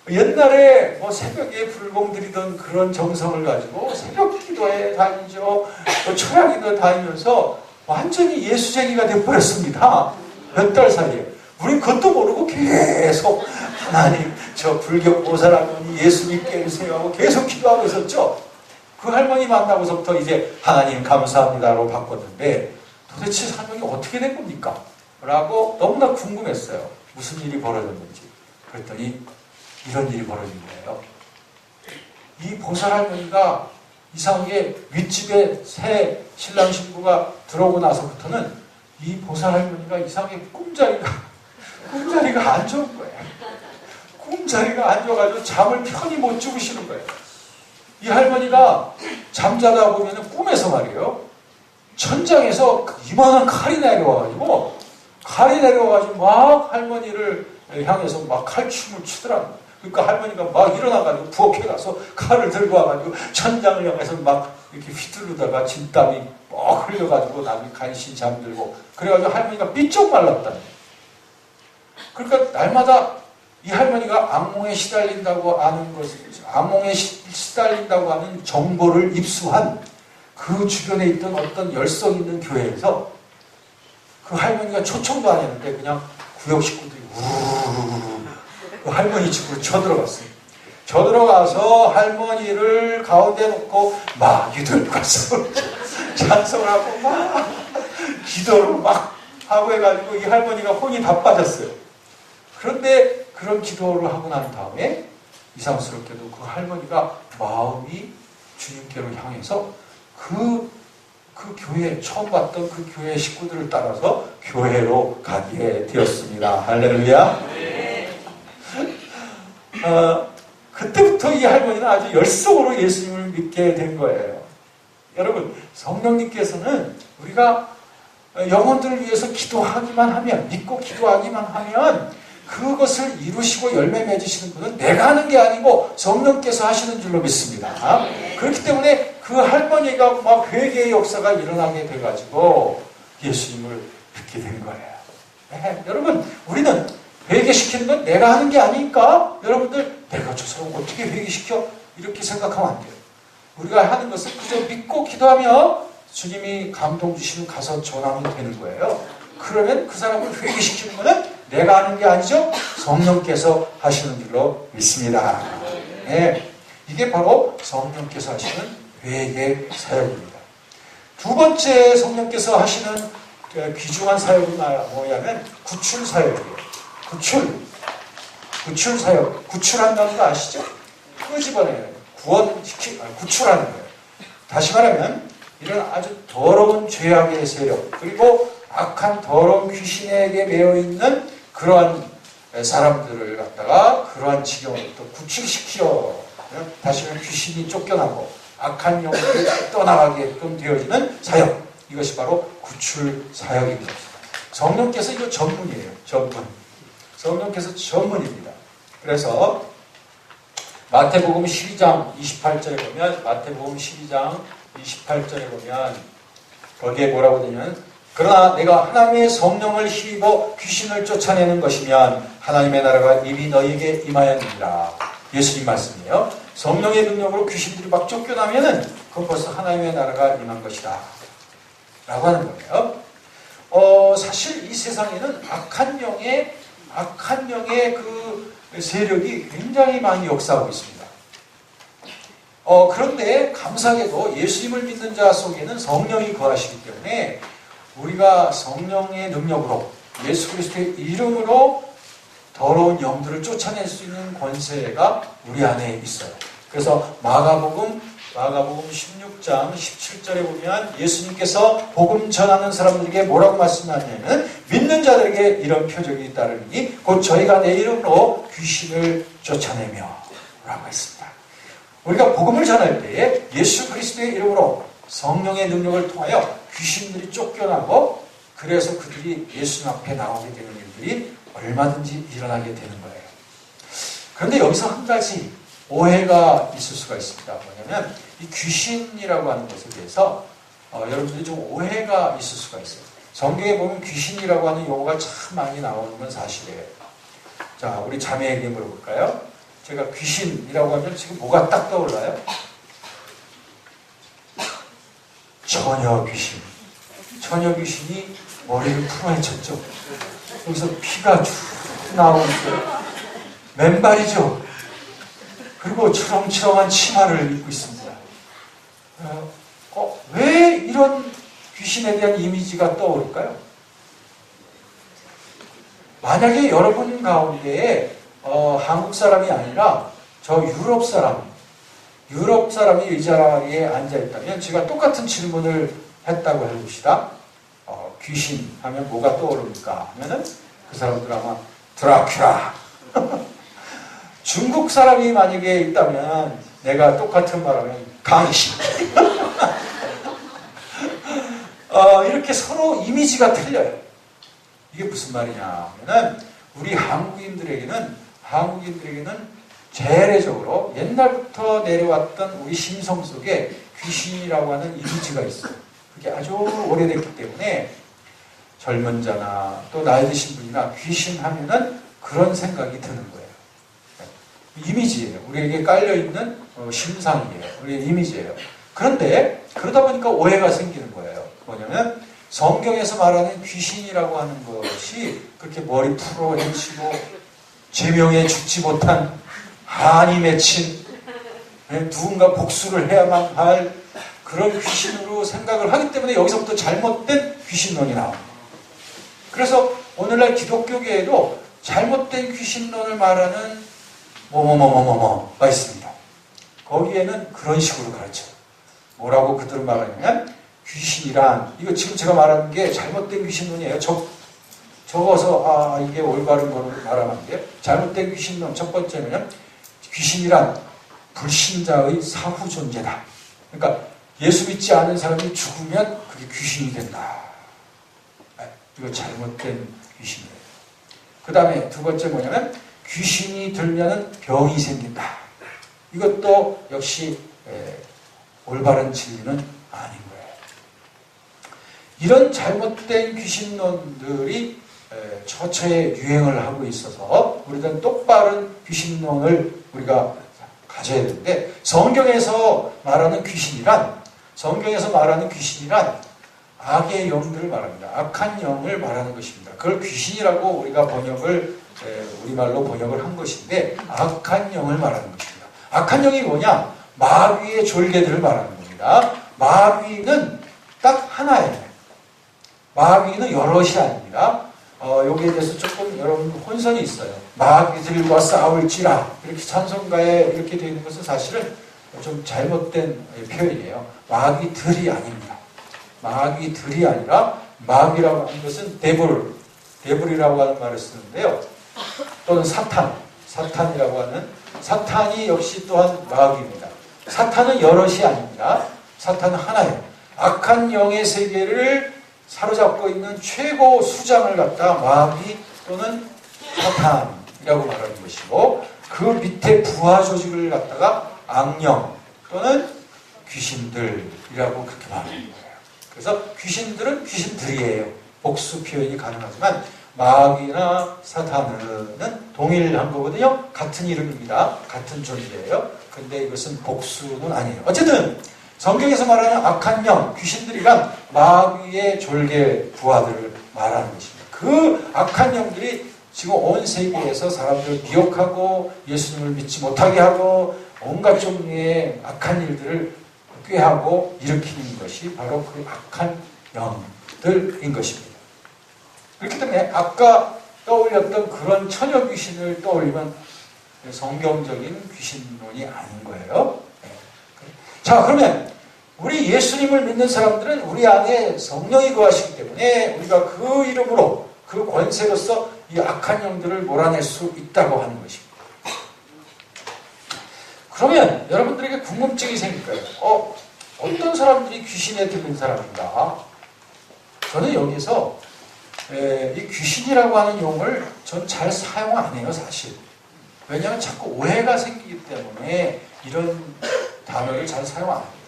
[SPEAKER 1] 옛날에 뭐 새벽에 불공 드리던 그런 정성을 가지고 새벽 기도에 다니죠. 또 철야 기도에 다니면서 완전히 예수쟁이가 되어버렸습니다. 몇 달 사이에. 우린 그것도 모르고 계속 하나님 저 불교 보살 할머니 예수 믿게 해주세요 하고 계속 기도하고 있었죠. 그 할머니 만나고서부터 이제 하나님 감사합니다로 바꿨는데 도대체 할머니 어떻게 된 겁니까? 라고 너무나 궁금했어요. 무슨 일이 벌어졌는지. 그랬더니 이런 일이 벌어진 거예요. 이 보살 할머니가 이상하게 윗집에 새 신랑 신부가 들어오고 나서부터는 이 보살 할머니가 이상하게 꿈자리가 안 좋은 거예요. 꿈자리가 안 좋아가지고 잠을 편히 못 주무시는 거예요. 이 할머니가 잠자다 보면 꿈에서 말이에요. 천장에서 이만한 칼이 내려와가지고 막 할머니를 향해서 막 칼춤을 추더라고요. 그러니까 할머니가 막 일어나가지고 부엌에 가서 칼을 들고 와가지고 천장을 향해서 막 이렇게 휘두르다가 진땀이 막 흘려가지고 나중에 간신히 잠들고 그래가지고 할머니가 삐쩍 말랐다는 거예요. 그러니까 날마다 이 할머니가 악몽에 시달린다고 하는 정보를 입수한 그 주변에 있던 어떤 열성 있는 교회에서 그 할머니가 초청도 안 했는데 그냥 구역 식구들이 우르르르 그 할머니 집으로 쳐들어갔어요. 쳐들어가서 할머니를 가운데 놓고 막 기도해가서 찬송을 하고 막 기도를 막 하고 해가지고 이 할머니가 혼이 다 빠졌어요. 그런데 그런 기도를 하고 난 다음에 이상스럽게도 그 할머니가 마음이 주님께로 향해서 그 교회, 처음 봤던 그 교회 식구들을 따라서 교회로 가게 되었습니다. 할렐루야. 그때부터 이 할머니는 아주 열성으로 예수님을 믿게 된 거예요. 여러분, 성령님께서는 우리가 영혼들을 위해서 기도하기만 하면, 믿고 기도하기만 하면 그것을 이루시고 열매 맺으시는 분은 내가 하는 게 아니고 성령께서 하시는 줄로 믿습니다. 그렇기 때문에 그 할머니가 막 회개의 역사가 일어나게 돼가지고 예수님을 믿게 된 거예요. 네, 여러분, 우리는 회개시키는 건 내가 하는 게 아니니까 여러분들 내가 저 사람 어떻게 회개시켜? 이렇게 생각하면 안 돼요. 우리가 하는 것은 그저 믿고 기도하며 주님이 감동 주시면 가서 전하면 되는 거예요. 그러면 그 사람을 회개시키는 것은 내가 하는 게 아니죠. 성령께서 하시는 줄로 믿습니다. 네, 이게 바로 성령께서 하시는 회개 사역입니다. 두 번째 성령께서 하시는 귀중한 사역은 뭐냐면 구출 사역이에요. 구출 사역. 구출한다는 거 아시죠? 끄집어내요. 구출하는 거예요. 다시 말하면 이런 아주 더러운 죄악의 세력 그리고 악한 더러운 귀신에게 매여있는 그러한 사람들을 갖다가 그러한 지경으로부터 구출시켜 다시 말하면 귀신이 쫓겨나고 악한 영혼이 떠나가게끔 되어지는 사역. 이것이 바로 구출 사역입니다. 성령께서 이거 전문이에요. 전문. 성령께서 전문입니다. 그래서 마태복음 12장 28절에 보면 마태복음 12장 28절에 보면 거기에 뭐라고 되냐면 그러나 내가 하나님의 성령을 힘입어 귀신을 쫓아내는 것이면 하나님의 나라가 이미 너희에게 임하였느니라. 예수님 말씀이에요. 성령의 능력으로 귀신들이 막 쫓겨나면은 그건 벌써 하나님의 나라가 임한 것이다 라고 하는 거예요. 사실 이 세상에는 악한 영의 그 세력이 굉장히 많이 역사하고 있습니다. 그런데 감사하게도 예수님을 믿는 자 속에는 성령이 거하시기 때문에 우리가 성령의 능력으로 예수 그리스도의 이름으로 더러운 영들을 쫓아낼 수 있는 권세가 우리 안에 있어요. 그래서 마가복음 16장 17절에 보면 예수님께서 복음 전하는 사람들에게 뭐라고 말씀하냐면 믿는 자들에게 이런 표적이 따르니 곧 저희가 내 이름으로 귀신을 쫓아내며 라고 했습니다. 우리가 복음을 전할 때에 예수 그리스도의 이름으로 성령의 능력을 통하여 귀신들이 쫓겨나고 그래서 그들이 예수님 앞에 나오게 되는 일들이 얼마든지 일어나게 되는 거예요. 그런데 여기서 한 가지 오해가 있을 수가 있습니다. 뭐냐면 이 귀신이라고 하는 것에 대해서 여러분들이 좀 오해가 있을 수가 있어요. 성경에 보면 귀신이라고 하는 용어가 참 많이 나오는 건 사실이에요. 자, 우리 자매에게 물어볼까요? 제가 귀신이라고 하면 지금 뭐가 딱 떠올라요? 처녀 귀신. 처녀 귀신이 머리를 풀어헤쳤죠. 여기서 피가 쭉 나오고 맨발이죠. 그리고 추렁추렁한 치마를 입고 있습니다. 왜 이런 귀신에 대한 이미지가 떠오를까요? 만약에 여러분 가운데에 한국 사람이 아니라 저 유럽 사람이 의자에 앉아있다면 제가 똑같은 질문을 했다고 해봅시다. 귀신 하면 뭐가 떠오릅니까? 하면은 그 사람들 아마 드라큘라. 중국 사람이 만약에 있다면 내가 똑같은 말하면 강신. 이렇게 서로 이미지가 틀려요. 이게 무슨 말이냐 하면은 우리 한국인들에게는 재래적으로 옛날부터 내려왔던 우리 심성 속에 귀신이라고 하는 이미지가 있어요. 그게 아주 오래됐기 때문에 젊은 자나 또 나이 드신 분이나 귀신 하면은 그런 생각이 드는 거예요. 이미지예요. 우리에게 깔려있는 심상이에요. 우리의 이미지예요. 그런데 그러다 보니까 오해가 생기는 거예요. 뭐냐면 성경에서 말하는 귀신이라고 하는 것이 그렇게 머리 풀어헤치고 제명에 죽지 못한 한이 맺힌 누군가 복수를 해야만 할 그런 귀신으로 생각을 하기 때문에 여기서부터 잘못된 귀신론이 나옵니다. 그래서 오늘날 기독교계에도 잘못된 귀신론을 말하는 뭐가 있습니다. 거기에는 그런 식으로 가르쳐요. 뭐라고 그들은 말하냐면 귀신이란 이거 지금 제가 말하는 게 잘못된 귀신론이에요. 적어서 이게 올바른 거를 말하면 안 돼요. 잘못된 귀신론 첫 번째는 귀신이란 불신자의 사후 존재다. 그러니까 예수 믿지 않은 사람이 죽으면 그게 귀신이 된다. 이거 잘못된 귀신이에요. 그 다음에 두 번째 뭐냐면 귀신이 들면은 병이 생긴다. 이것도 역시 올바른 진리는 아닌 거예요. 이런 잘못된 귀신론들이 처처에 유행을 하고 있어서 우리는 똑바른 귀신론을 우리가 가져야 되는데 성경에서 말하는 귀신이란 악의 영들을 말합니다. 악한 영을 말하는 것입니다. 그걸 귀신이라고 우리가 우리말로 번역을 한 것인데 악한 영을 말하는 것입니다. 악한 영이 뭐냐? 마귀의 졸개들을 말하는 겁니다. 마귀는 딱 하나예요. 마귀는 여럿이 아닙니다. 여기에 대해서 조금 여러분 혼선이 있어요. 마귀들과 싸울지라 이렇게 찬송가에 이렇게 되어 있는 것은 사실은 좀 잘못된 표현이에요. 마귀들이 아닙니다. 마귀들이 아니라 마귀라고 하는 것은 데블이라고 하는 말을 쓰는데요. 또는 사탄이라고 하는 사탄이 역시 또한 마귀입니다. 사탄은 여럿이 아닙니다. 사탄은 하나예요. 악한 영의 세계를 사로잡고 있는 최고 수장을 갖다 마귀 또는 사탄이라고 말하는 것이고 그 밑에 부하 조직을 갖다가 악령 또는 귀신들이라고 그렇게 말하는 거예요. 그래서 귀신들은 귀신들이에요. 복수 표현이 가능하지만 마귀나 사탄은 동일한 거거든요. 같은 이름입니다. 같은 존재예요. 근데 이것은 복수는 아니에요. 어쨌든 성경에서 말하는 악한 영, 귀신들이란 마귀의 졸개 부하들을 말하는 것입니다. 그 악한 영들이 지금 온 세계에서 사람들을 미혹하고 예수님을 믿지 못하게 하고 온갖 종류의 악한 일들을 꾀하고 일으키는 것이 바로 그 악한 영들인 것입니다. 그렇기 때문에 아까 떠올렸던 그런 처녀 귀신을 떠올리면 성경적인 귀신론이 아닌 거예요. 자, 그러면 우리 예수님을 믿는 사람들은 우리 안에 성령이 거하시기 때문에 우리가 그 이름으로 그 권세로서 이 악한 영들을 몰아낼 수 있다고 하는 것입니다. 그러면 여러분들에게 궁금증이 생길 거예요. 어떤 사람들이 귀신에 들린 사람인가? 저는 여기서 이 귀신이라고 하는 용어를 전 잘 사용 안 해요, 사실. 왜냐하면 자꾸 오해가 생기기 때문에 이런 단어를 잘 사용 안 합니다.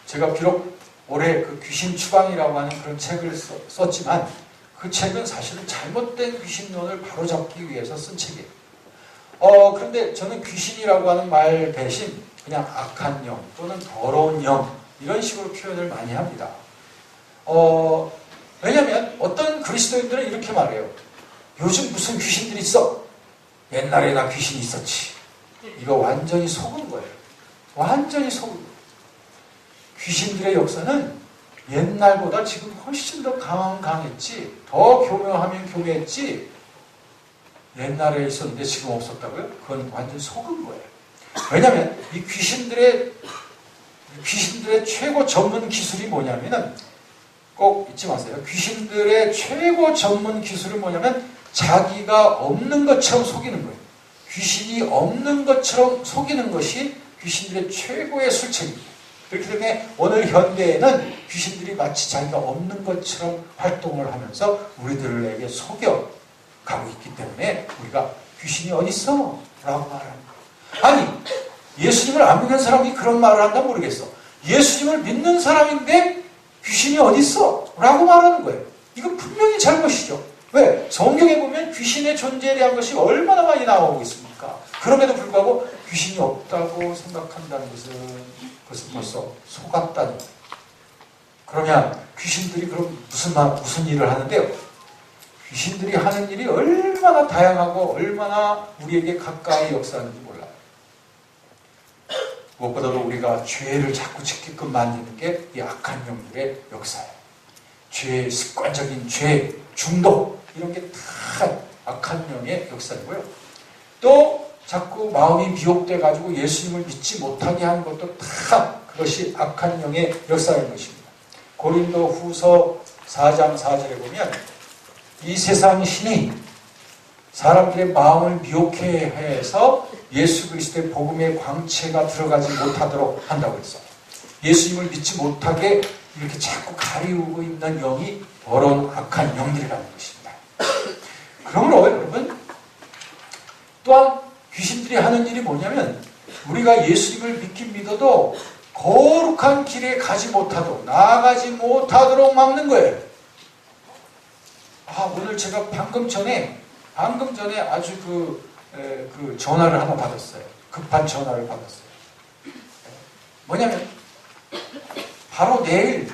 [SPEAKER 1] 제가 비록 올해 그 귀신 추방이라고 하는 그런 책을 썼지만 그 책은 사실은 잘못된 귀신론을 바로잡기 위해서 쓴 책이에요. 그런데 저는 귀신이라고 하는 말 대신 그냥 악한 영 또는 더러운 영 이런 식으로 표현을 많이 합니다. 왜냐하면 어떤 그리스도인들은 이렇게 말해요. 요즘 무슨 귀신들이 있어? 옛날에나 귀신이 있었지. 이거 완전히 속은 거예요. 완전히 속은 거예요. 귀신들의 역사는 옛날보다 지금 훨씬 더 강했지. 더 교묘하면 교묘했지. 옛날에 있었는데 지금 없었다고요? 그건 완전 속은 거예요. 왜냐하면 이 귀신들의 최고 전문 기술이 뭐냐면은 꼭 잊지 마세요. 귀신들의 최고 전문 기술은 뭐냐면 자기가 없는 것처럼 속이는 거예요. 귀신이 없는 것처럼 속이는 것이 귀신들의 최고의 술책입니다. 그렇기 때문에 오늘 현대에는 귀신들이 마치 자기가 없는 것처럼 활동을 하면서 우리들에게 속여가고 있기 때문에 우리가 귀신이 어딨어? 라고 말합니다. 아니, 예수님을 안 믿는 사람이 그런 말을 한다 모르겠어. 예수님을 믿는 사람인데 귀신이 어딨어? 라고 말하는 거예요. 이건 분명히 잘못이죠. 왜? 성경에 보면 귀신의 존재에 대한 것이 얼마나 많이 나오고 있습니까? 그럼에도 불구하고 귀신이 없다고 생각한다는 것은 그것은 벌써 속았다는 거예요. 그러면 귀신들이 그럼 무슨 일을 하는데요? 귀신들이 하는 일이 얼마나 다양하고 얼마나 우리에게 가까이 역사하는지 몰라요. 무엇보다도 우리가 죄를 자꾸 짓게끔 만드는 게 이 악한 영들의 역사예요. 죄, 습관적인 죄, 중독 이런 게 다 악한 영의 역사이고요. 또 자꾸 마음이 미혹돼가지고 예수님을 믿지 못하게 하는 것도 다 그것이 악한 영의 역사인 것입니다. 고린도 후서 4장 4절에 보면 이 세상 신이 사람들의 마음을 미혹해 해서 예수 그리스도의 복음의 광채가 들어가지 못하도록 한다고 했어요. 예수님을 믿지 못하게 이렇게 자꾸 가리우고 있는 영이 더러운 악한 영들이라는 것입니다. 그러므로 여러분 또한 귀신들이 하는 일이 뭐냐면 우리가 예수님을 믿긴 믿어도 거룩한 길에 가지 못하도록 나아가지 못하도록 막는 거예요. 오늘 제가 방금 전에 아주 그 전화를 하나 받았어요. 급한 전화를 받았어요. 뭐냐면 바로 내일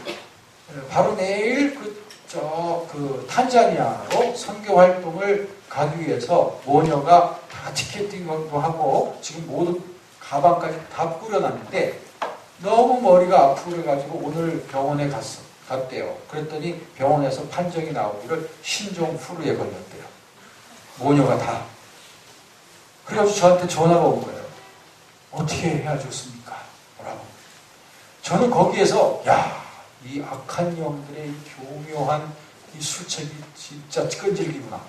[SPEAKER 1] 그 탄자니아로 선교 활동을 가기 위해서 모녀가 다 티켓팅도 하고 지금 모두 가방까지 다 꾸려놨는데 너무 머리가 아프고 그래가지고 오늘 병원에 갔대요. 그랬더니 병원에서 판정이 나오기를 신종 후루에 걸렸대요. 모녀가 다. 그래가지고 저한테 전화가 온 거예요. 어떻게 해야 좋습니까? 뭐라고. 저는 거기에서 이 악한 영들의 이 교묘한 이 술책이 진짜 끈질기구나.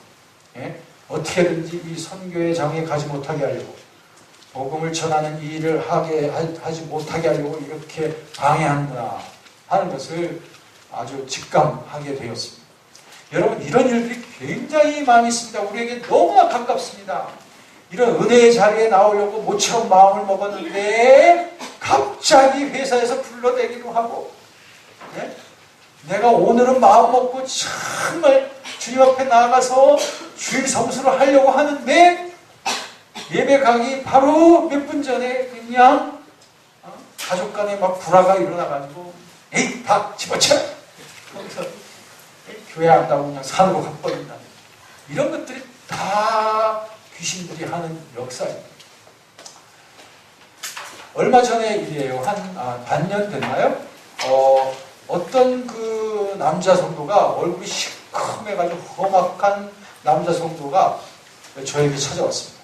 [SPEAKER 1] 예? 어떻게든지 이 선교의 장에 가지 못하게 하려고 복음을 전하는 이 일을 하지 못하게 하려고 이렇게 방해하는구나 하는 것을 아주 직감하게 되었습니다. 여러분 이런 일들이 굉장히 많이 있습니다. 우리에게 너무나 가깝습니다. 이런 은혜의 자리에 나오려고 모처럼 마음을 먹었는데 갑자기 회사에서 불러대기도 하고 내가 오늘은 마음 먹고 정말 주님 앞에 나아가서 주일 성수를 하려고 하는데 예배 가기 바로 몇 분 전에 그냥 가족 간에 막 불화가 일어나가지고 에이 다 집어쳐! 하면서 교회 안다고 그냥 산으로 가버린다. 이런 것들이 다 귀신들이 하는 역사입니다. 얼마 전에 일이에요. 한 반년 됐나요? 어떤 그 남자 성도가 얼굴이 시커매가지고 험악한 남자 성도가 저에게 찾아왔습니다.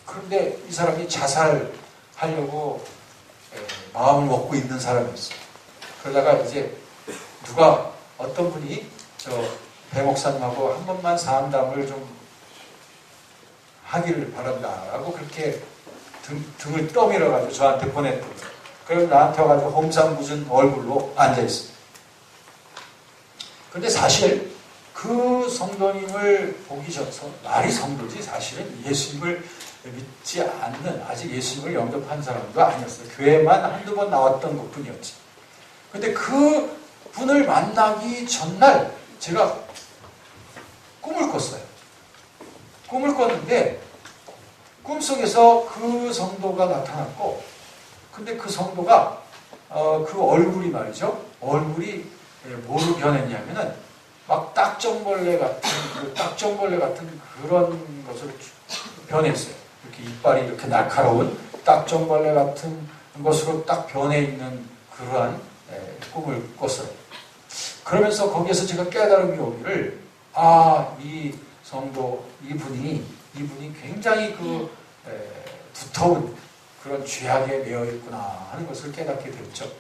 [SPEAKER 1] 그런데 이 사람이 자살하려고 마음을 먹고 있는 사람이었어요. 그러다가 이제 누가 어떤 분이 배 목사님하고 한 번만 상담을 좀 하기를 바란다라고 그렇게 등을 떠밀어가지고 저한테 보냈거든요. 그래서 나한테 와가지고 험상궂은 얼굴로 앉아있습니다. 그런데 사실 그 성도님을 보기 전서 말이 성도지 사실은 예수님을 믿지 않는 아직 예수님을 영접한 사람도 아니었어요. 교회만 한두 번 나왔던 것뿐이었지. 그런데 그 분을 만나기 전날 제가 꿈을 꿨어요. 꿈을 꿨는데 꿈속에서 그 성도가 나타났고 근데 그 성도가 그 얼굴이 말이죠. 얼굴이 뭐로 변했냐면은 막 딱정벌레 같은 그런 것으로 변했어요. 이렇게 이빨이 이렇게 날카로운 딱정벌레 같은 것으로 딱 변해 있는 그러한 꿈을 꿨어요. 그러면서 거기에서 제가 깨달음이 오기를 이 성도 이분이 굉장히 두터운 그런 죄악에 매여 있구나 하는 것을 깨닫게 됐죠.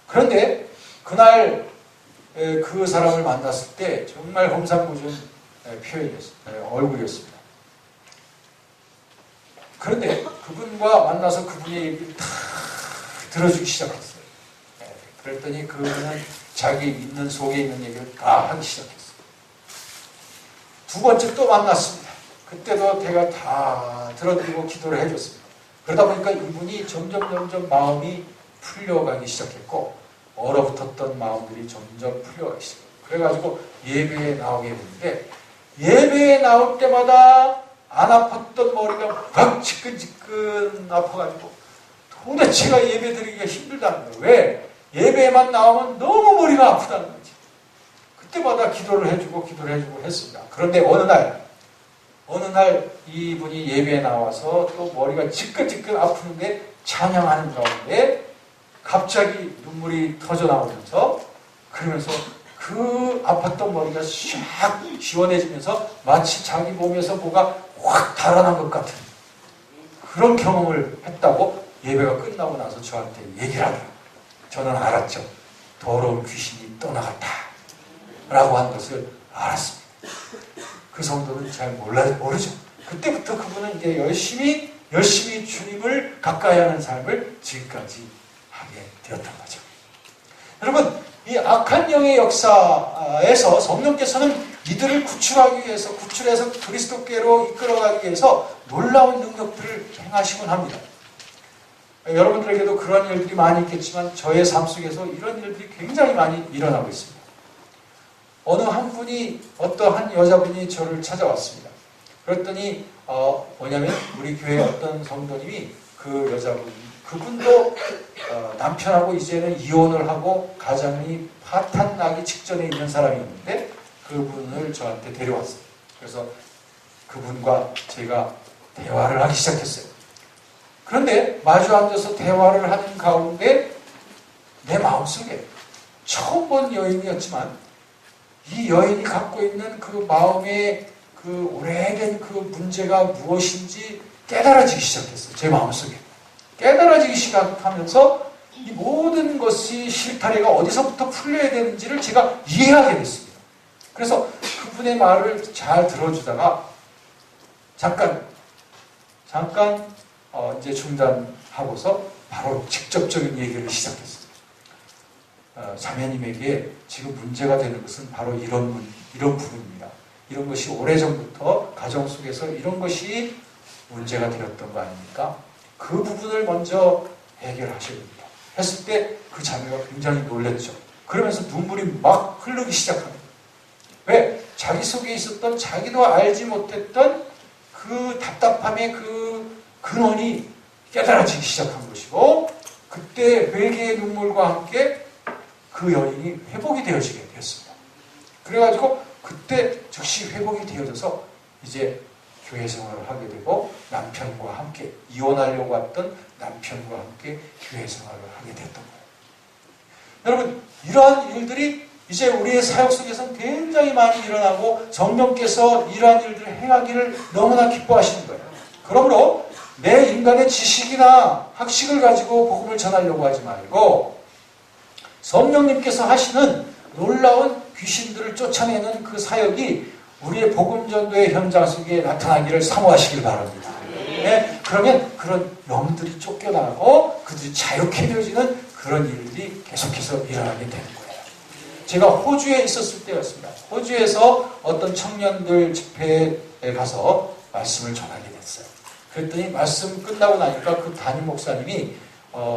[SPEAKER 1] 그런데 그날 그 사람을 만났을 때 정말 험상궂은 표현이었습니다. 얼굴이었습니다. 그런데 그분과 만나서 그분의 얘기를 다 들어주기 시작했어요. 그랬더니 그분은 자기 있는 속에 있는 얘기를 다 하기 시작했어요. 두 번째 또 만났습니다. 그때도 제가 다 들어드리고 기도를 해줬습니다. 그러다 보니까 이분이 점점 마음이 풀려가기 시작했고 얼어붙었던 마음들이 점점 풀려가기 시작했어요. 그래가지고 예배에 나오게 됐는데 예배에 나올 때마다 안 아팠던 머리가 확 지끈지끈 아파가지고 도대체가 예배 드리기가 힘들다는 거예요. 왜? 예배에만 나오면 너무 머리가 아프다는 거지. 그때마다 기도를 해주고 했습니다. 그런데 어느 날 이분이 예배에 나와서 또 머리가 지끈지끈 아프는데 찬양하는 가운데 갑자기 눈물이 터져 나오면서 그러면서 그 아팠던 머리가 샥 시원해지면서 마치 자기 몸에서 뭐가 확 달아난 것 같은 그런 경험을 했다고 예배가 끝나고 나서 저한테 얘기를 하더라고요. 저는 알았죠. 더러운 귀신이 떠나갔다 라고 한 것을 알았습니다. 그 성도는 잘 모르죠. 그때부터 그분은 이제 열심히 주님을 가까이 하는 삶을 지금까지 하게 되었던 거죠. 여러분, 이 악한 영의 역사에서 성령께서는 이들을 구출해서 그리스도께로 이끌어가기 위해서 놀라운 능력들을 행하시곤 합니다. 여러분들에게도 그런 일들이 많이 있겠지만 저의 삶 속에서 이런 일들이 굉장히 많이 일어나고 있습니다. 어느 한 분이 어떠한 여자분이 저를 찾아왔습니다. 그랬더니 뭐냐면 우리 교회 어떤 성도님이 그 여자분 그분도 남편하고 이제는 이혼을 하고 가정이 파탄나기 직전에 있는 사람이었는데 그분을 저한테 데려왔어요. 그래서 그분과 제가 대화를 하기 시작했어요. 그런데 마주 앉아서 대화를 하는 가운데 내 마음속에 처음 본 여인이었지만 이 여인이 갖고 있는 그 마음의 그 오래된 그 문제가 무엇인지 깨달아지기 시작했어요. 제 마음속에. 깨달아지기 시작하면서 이 모든 것이 실타래가 어디서부터 풀려야 되는지를 제가 이해하게 됐습니다. 그래서 그분의 말을 잘 들어주다가 잠깐 이제 중단하고서 바로 직접적인 얘기를 시작했어요. 자매님에게 지금 문제가 되는 것은 바로 이런 부분입니다. 이런 것이 오래전부터 가정 속에서 이런 것이 문제가 되었던 거 아닙니까? 그 부분을 먼저 해결하셔야 됩니다. 했을 때 그 자매가 굉장히 놀랐죠. 그러면서 눈물이 막 흐르기 시작합니다. 왜? 자기 속에 있었던 자기도 알지 못했던 그 답답함의 그 근원이 깨달아지기 시작한 것이고, 그때 회개의 눈물과 함께 그 여인이 회복이 되어지게 되었습니다. 그래가지고 그때 즉시 회복이 되어져서 이제 교회 생활을 하게 되고, 남편과 함께 이혼하려고 했던 남편과 함께 교회 생활을 하게 됐던 거예요. 여러분, 이러한 일들이 이제 우리의 사역 속에서는 굉장히 많이 일어나고 성령께서 이러한 일들을 행하기를 너무나 기뻐하시는 거예요. 그러므로 내 인간의 지식이나 학식을 가지고 복음을 전하려고 하지 말고 성령님께서 하시는 놀라운 귀신들을 쫓아내는 그 사역이 우리의 복음 전도의 현장 속에 나타나기를 사모하시길 바랍니다. 네? 그러면 그런 영들이 쫓겨나고 그들이 자유케 되어지는 그런 일들이 계속해서 일어나게 되는 거예요. 제가 호주에 있었을 때였습니다. 호주에서 어떤 청년들 집회에 가서 말씀을 전하게 됐어요. 그랬더니 말씀 끝나고 나니까 그 담임 목사님이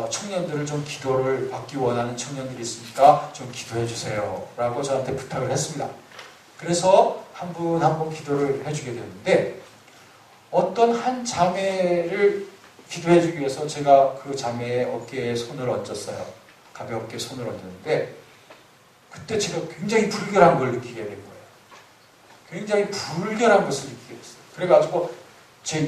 [SPEAKER 1] 청년들을 좀 기도를 받기 원하는 청년들이 있으니까 좀 기도해 주세요 라고 저한테 부탁을 했습니다. 그래서 한 분 한 분 기도를 해주게 되었는데, 어떤 한 자매를 기도해 주기 위해서 제가 그 자매의 어깨에 손을 얹었어요. 가볍게 손을 얹었는데, 그때 제가 굉장히 불결한 걸 느끼게 된 거예요. 굉장히 불결한 것을 느끼게 됐어요. 그래가지고 제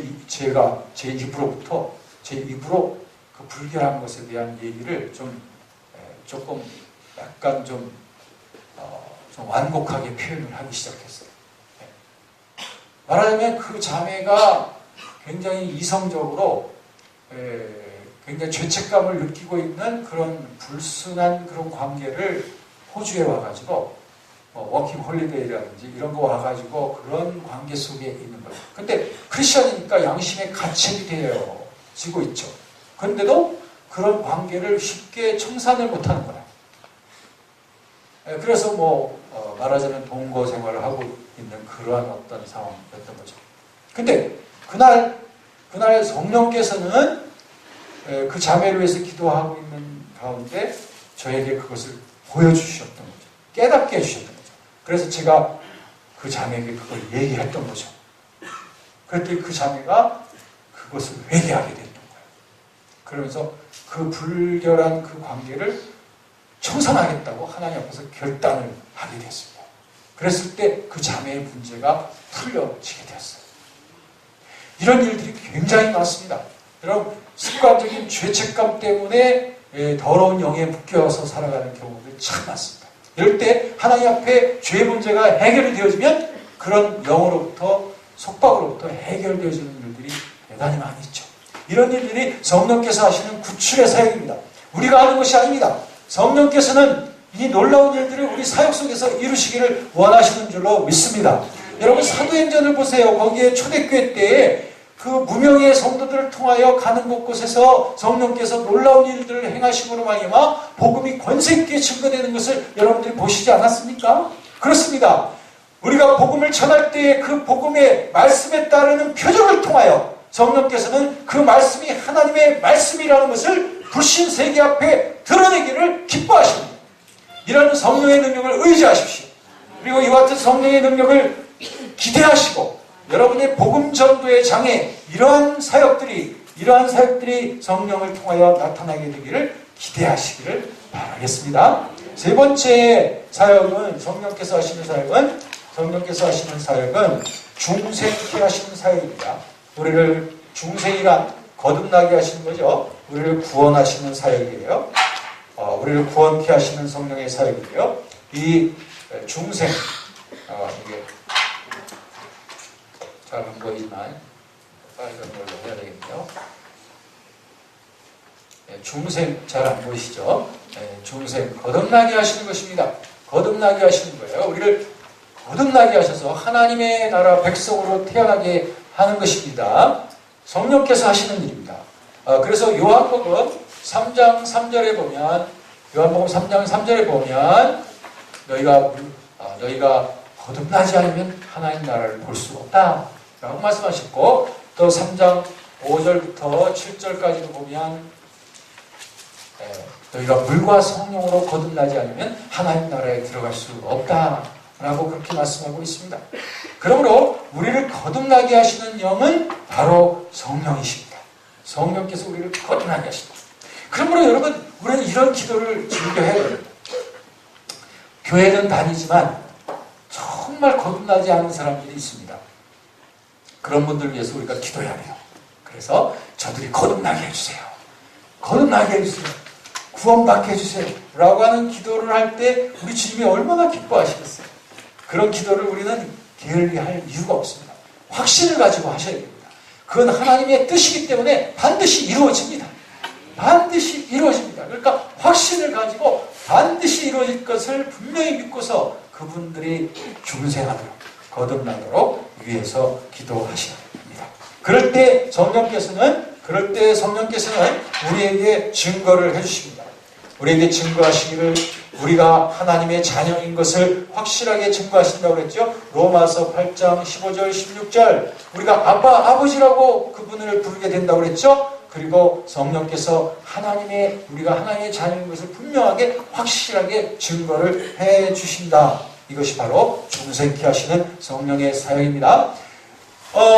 [SPEAKER 1] 입으로 그 불결한 것에 대한 얘기를 조금 약간 좀 완곡하게 표현을 하기 시작했어요. 말하자면 그 자매가 굉장히 이성적으로 굉장히 죄책감을 느끼고 있는 그런 불순한 그런 관계를 호주에 와가지고 워킹 홀리데이라든지 이런 거 와가지고 그런 관계 속에 있는 거예요. 근데 크리스천이니까 양심의 가책이 되어지고 있죠. 그런데도 그런 관계를 쉽게 청산을 못하는 거예요. 그래서 말하자면 동거 생활을 하고 있는 그러한 어떤 상황이었던 거죠. 근데 그날 성령께서는 그 자매를 위해서 기도하고 있는 가운데 저에게 그것을 보여주셨던 거죠. 깨닫게 해주셨던 거죠. 그래서 제가 그 자매에게 그걸 얘기했던 거죠. 그랬더니 그 자매가 그것을 회개하게 됐던 거예요. 그러면서 그 불결한 그 관계를 청산하겠다고 하나님 앞에서 결단을 하게 됐습니다. 그랬을 때 그 자매의 문제가 풀려지게 되었어요. 이런 일들이 굉장히 많습니다. 여러분, 습관적인 죄책감 때문에 더러운 영에 묶여서 살아가는 경우들이 참 많습니다. 이럴 때 하나님 앞에 죄의 문제가 해결이 되어지면 그런 영으로부터, 속박으로부터 해결되어지는 일들이 대단히 많이 있죠. 이런 일들이 성령께서 하시는 구출의 사역입니다. 우리가 하는 것이 아닙니다. 성령께서는 이 놀라운 일들을 우리 사역 속에서 이루시기를 원하시는 줄로 믿습니다. 여러분, 사도행전을 보세요. 거기에 초대교회 때에 그 무명의 성도들을 통하여 가는 곳곳에서 성령께서 놀라운 일들을 행하심으로 말미암아 복음이 권세 있게 증거되는 것을 여러분들이 보시지 않았습니까? 그렇습니다. 우리가 복음을 전할 때에 그 복음의 말씀에 따르는 표적을 통하여 성령께서는 그 말씀이 하나님의 말씀이라는 것을 불신 세계 앞에 드러내기를 기뻐하십니다. 이런 성령의 능력을 의지하십시오. 그리고 이와 같은 성령의 능력을 기대하시고 여러분의 복음 전도의 장에 이러한 사역들이 성령을 통하여 나타나게 되기를 기대하시기를 바라겠습니다. 세 번째 사역은 성령께서 하시는 사역은 중생케 하시는 사역입니다. 우리를 중생이란 거듭나게 하시는 거죠. 우리를 구원하시는 사역이에요. 우리를 구원케 하시는 성령의 사역이에요. 이 중생, 이게 잘 안 보이지만 빨간 걸로 해야 되겠네요. 중생 잘 안 보이시죠? 중생 거듭나게 하시는 것입니다. 거듭나게 하시는 거예요. 우리를 거듭나게 하셔서 하나님의 나라 백성으로 태어나게 하는 것입니다. 성령께서 하시는 일입니다. 그래서 요한복음 3장 3절에 보면 너희가 거듭나지 않으면 하나님 나라를 볼 수 없다 라고 말씀하셨고, 또 3장 5절부터 7절까지도 보면 너희가 물과 성령으로 거듭나지 않으면 하나님 나라에 들어갈 수 없다 라고 그렇게 말씀하고 있습니다. 그러므로 우리를 거듭나게 하시는 영은 바로 성령이십니다. 성령께서 우리를 거듭나게 하십니다. 그러므로 여러분, 우리는 이런 기도를 즐겨야 됩니다. 교회는 다니지만 정말 거듭나지 않은 사람들이 있습니다. 그런 분들을 위해서 우리가 기도해야 해요. 그래서 저들이 거듭나게 해주세요. 거듭나게 해주세요. 구원받게 해주세요. 라고 하는 기도를 할 때 우리 주님이 얼마나 기뻐하시겠어요. 그런 기도를 우리는 게을리할 이유가 없습니다. 확신을 가지고 하셔야 됩니다. 그건 하나님의 뜻이기 때문에 반드시 이루어집니다. 반드시 이루어집니다. 그러니까 확신을 가지고 반드시 이루어질 것을 분명히 믿고서 그분들이 중생하도록 거듭나도록 위해서 기도하셔야 됩니다. 그럴 때 성령께서는 우리에게 증거를 해주십니다. 우리에게 증거하시기를 우리가 하나님의 자녀인 것을 확실하게 증거하신다고 그랬죠. 로마서 8장 15절 16절 우리가 아빠 아버지라고 그분을 부르게 된다고 그랬죠. 그리고 성령께서 우리가 하나님의 자녀인 것을 분명하게 확실하게 증거를 해주신다. 이것이 바로 중생케 하시는 성령의 사역입니다.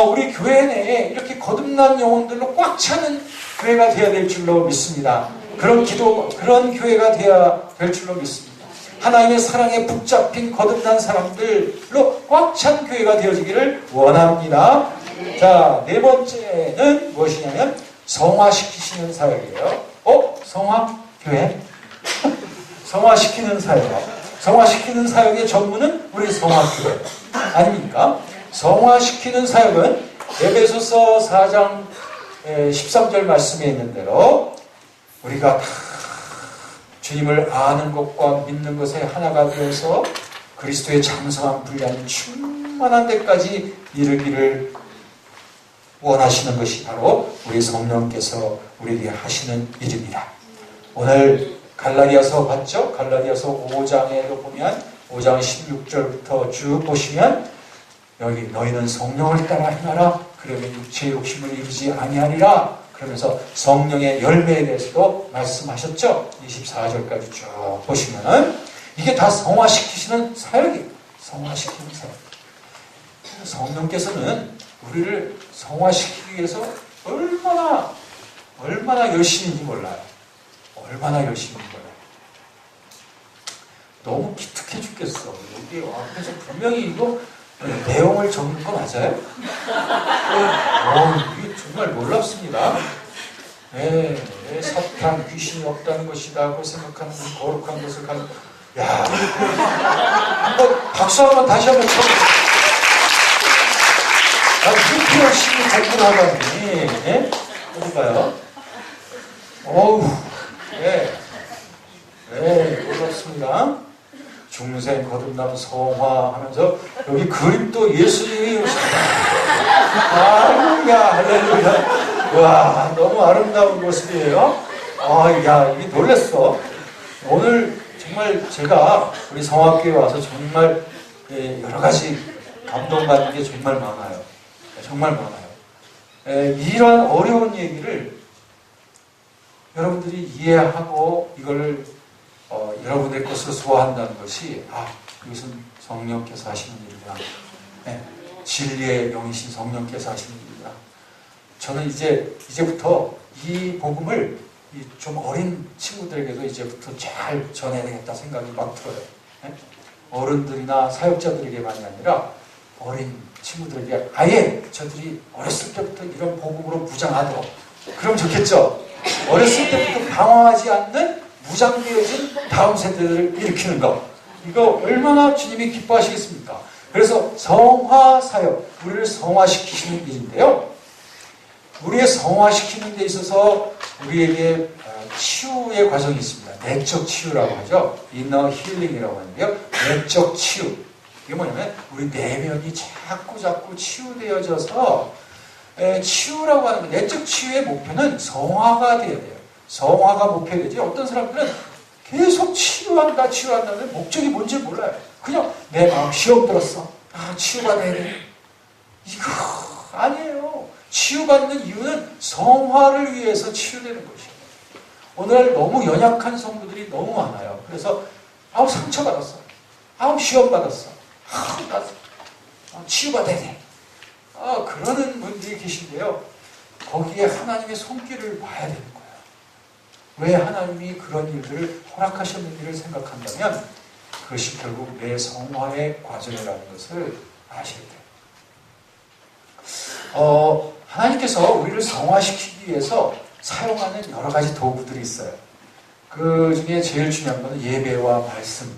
[SPEAKER 1] 우리 교회 내에 이렇게 거듭난 영혼들로 꽉 차는 교회가 되어야 될 줄로 믿습니다. 그런 교회가 되어야 될 줄로 믿습니다. 하나님의 사랑에 붙잡힌 거듭난 사람들로 꽉 찬 교회가 되어지기를 원합니다. 자, 네 번째는 무엇이냐면 성화시키시는 사역이에요. 성화교회? 성화시키는 사역. 성화시키는 사역의 전문은 우리 성화교회 아닙니까? 성화시키는 사역은 에베소서 4장 13절 말씀에 있는 대로 우리가 다 주님을 아는 것과 믿는 것에 하나가 되어서 그리스도의 장성한 분량이 충만한 데까지 이르기를 원하시는 것이 바로 우리 성령께서 우리에게 하시는 일입니다. 오늘 갈라디아서 봤죠? 갈라디아서 5장에도 보면 5장 16절부터 쭉 보시면 여기 너희는 성령을 따라 행하라. 그러면 육체의 욕심을 이루지 아니하리라. 그러면서 성령의 열매에 대해서도 말씀하셨죠? 24절까지 쭉 보시면은 이게 다 성화시키시는 사역이에요. 성화시키는 사역. 성령께서는 우리를 성화시키기 위해서 얼마나 열심인지 몰라요. 얼마나 열심인지 몰라요. 너무 기특해 죽겠어. 여기 앞에서 분명히 이거 내용을 적는 거 맞아요? 이게 정말 놀랍습니다. 네, 사탄, 귀신이 없다는 것이라고 생각하는 거룩한 것을 가는 야, 한번 박수 한번 다시 한번 쳐보세요. 이렇게 열심히 공부를 하다니, 예? 어디 봐요? 놀랍습니다. 중생 거듭남 성화 하면서 여기 그림도 예수님이 할렐루야. 와, 너무 아름다운 모습이에요. 이게 놀랬어. 오늘 정말 제가 우리 성화교회 와서 정말 여러 가지 감동받는 게 정말 많아요. 정말 많아요. 이러한 어려운 얘기를 여러분들이 이해하고 이걸 여러분의 것으로 소화한다는 것이 이것은 성령께서 하시는 일이구나. 진리의 영이신 성령께서 하시는 일이구나. 저는 이제부터 이 복음을 좀 어린 친구들에게도 이제부터 잘 전해야 되겠다 생각이 막 들어요. 어른들이나 사역자들에게만이 아니라 어린 친구들에게 아예 저들이 어렸을 때부터 이런 복음으로 무장하도록. 그럼 좋겠죠? 어렸을 때부터 방황하지 않는 무장되어진 다음 세대를 일으키는 것. 이거 얼마나 주님이 기뻐하시겠습니까? 그래서 성화사역, 우리를 성화시키시는 일인데요. 우리의 성화시키는 데 있어서 우리에게 치유의 과정이 있습니다. 내적 치유라고 하죠. inner healing이라고 하는데요. 내적 치유. 이게 뭐냐면 우리 내면이 자꾸 치유되어져서 치유라고 하는 거, 내적 치유의 목표는 성화가 되어야 돼요. 성화가 목표되지. 어떤 사람들은 계속 치유한다는 목적이 뭔지 몰라요. 그냥 내 마음 시험 들었어. 치유받아야 돼. 이거 아니에요. 치유받는 이유는 성화를 위해서 치유되는 것이에요. 오늘 너무 연약한 성도들이 너무 많아요. 그래서 상처받았어. 시험 받았어. 나 치유받아야 돼. 그러는 분들이 계신데요. 거기에 하나님의 손길을 봐야 되는 거예요. 왜 하나님이 그런 일들을 허락하셨는지를 생각한다면 그것이 결국 내 성화의 과정이라는 것을 아셔야 돼요. 하나님께서 우리를 성화시키기 위해서 사용하는 여러 가지 도구들이 있어요. 그 중에 제일 중요한 것은 예배와 말씀.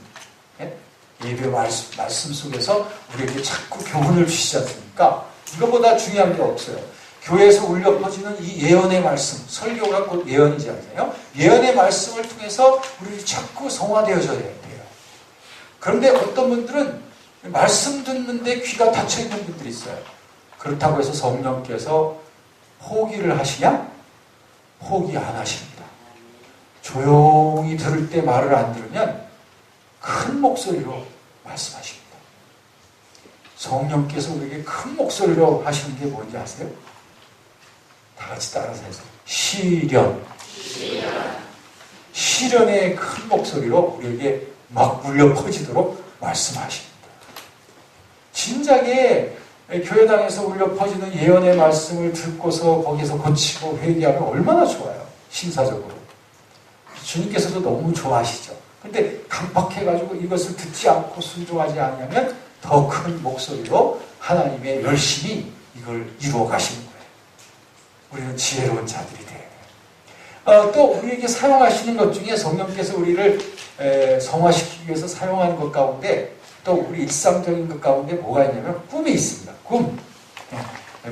[SPEAKER 1] 예배와 말씀 속에서 우리에게 자꾸 교훈을 주시지 않습니까? 이거보다 중요한 게 없어요. 교회에서 울려 퍼지는 이 예언의 말씀, 설교가 곧 예언이지 않나요? 예언의 말씀을 통해서 우리 자꾸 성화되어져야 돼요. 그런데 어떤 분들은 말씀 듣는데 귀가 닫혀 있는 분들이 있어요. 그렇다고 해서 성령께서 포기를 하시냐? 포기 안 하십니다. 조용히 들을 때 말을 안 들으면 큰 목소리로 말씀하십니다. 성령께서 우리에게 큰 목소리로 하시는 게 뭔지 아세요? 다 같이 따라서 해서 시련의 큰 목소리로 우리에게 막 울려 퍼지도록 말씀하십니다. 진작에 교회당에서 울려 퍼지는 예언의 말씀을 듣고서 거기서 고치고 회개하면 얼마나 좋아요. 신사적으로. 주님께서도 너무 좋아하시죠. 근데 강박해가지고 이것을 듣지 않고 순종하지 않으면 더 큰 목소리로 하나님의 열심히 이걸 이루어 가시는 거예요. 우리는 지혜로운 자들이 돼요. 또 우리에게 사용하시는 것 중에 성령께서 우리를 성화시키기 위해서 사용하는 것 가운데 또 우리 일상적인 것 가운데 뭐가 있냐면 꿈이 있습니다. 꿈.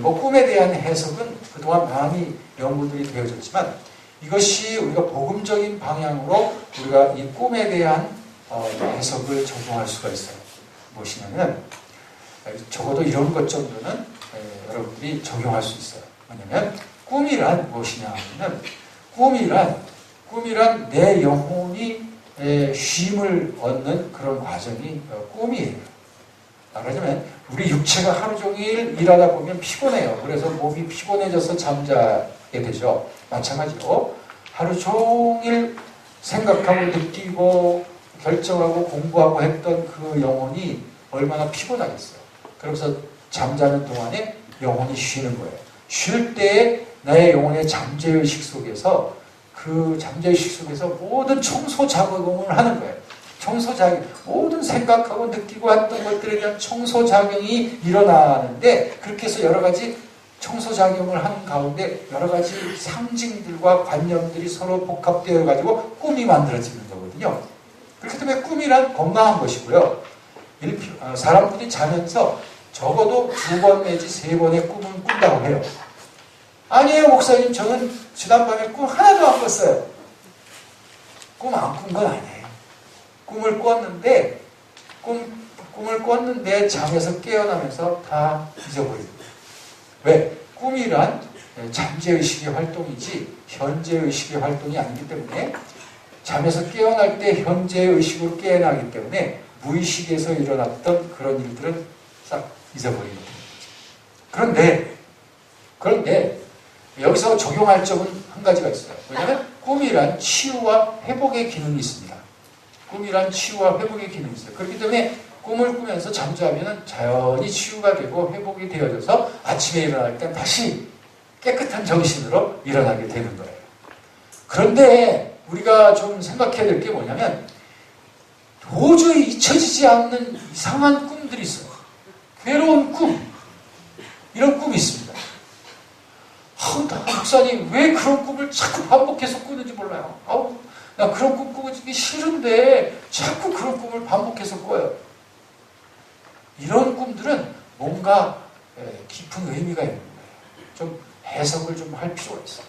[SPEAKER 1] 꿈에 대한 해석은 그동안 많이 연구들이 되어졌지만 이것이 우리가 복음적인 방향으로 우리가 이 꿈에 대한 해석을 적용할 수가 있어요. 무엇이냐면 적어도 이런 것 정도는 여러분들이 적용할 수 있어요. 뭐냐면 꿈이란 무엇이냐 하면 꿈이란 내 영혼이 쉼을 얻는 그런 과정이 꿈이에요. 말하자면 우리 육체가 하루 종일 일하다 보면 피곤해요. 그래서 몸이 피곤해져서 잠자게 되죠. 마찬가지로 하루 종일 생각하고 느끼고 결정하고 공부하고 했던 그 영혼이 얼마나 피곤하겠어요. 그러면서 잠자는 동안에 영혼이 쉬는 거예요. 쉴 때에 나의 영혼의 잠재의식 속에서 그 잠재의식 속에서 모든 청소 작업을 하는 거예요. 청소작용, 모든 생각하고 느끼고 했던 것들에 대한 청소작용이 일어나는데 그렇게 해서 여러 가지 청소작용을 하는 가운데 여러 가지 상징들과 관념들이 서로 복합되어 가지고 꿈이 만들어지는 거거든요. 그렇기 때문에 꿈이란 건강한 것이고요. 사람들이 자면서 적어도 2번 내지 3번의 꿈은 꾼다고 해요. 아니에요, 목사님. 저는 지난밤에 꿈 하나도 안 꿨어요. 꿈 안 꾼 건 아니에요. 꿈을 꿨는데 잠에서 깨어나면서 다 잊어버립니다. 왜? 꿈이란 잠재의식의 활동이지 현재의식의 활동이 아니기 때문에 잠에서 깨어날 때 현재의식으로 깨어나기 때문에 무의식에서 일어났던 그런 일들은 싹 잊어버리는 거죠. 그런데 여기서 적용할 점은 한 가지가 있어요. 왜냐하면 꿈이란 치유와 회복의 기능이 있습니다. 꿈이란 치유와 회복의 기능이 있어요. 그렇기 때문에 꿈을 꾸면서 잠자면 자연히 치유가 되고 회복이 되어져서 아침에 일어날 때 다시 깨끗한 정신으로 일어나게 되는 거예요. 그런데 우리가 좀 생각해야 될 게 뭐냐면 도저히 잊혀지지 않는 이상한 꿈들이 있어요. 괴로운 꿈. 이런 꿈이 있습니다. 목사님 왜 그런 꿈을 자꾸 반복해서 꾸는지 몰라요. 나 그런 꿈 꾸기 싫은데 자꾸 그런 꿈을 반복해서 꿔요. 이런 꿈들은 뭔가 깊은 의미가 있는 거예요. 좀 해석을 좀 할 필요가 있어요.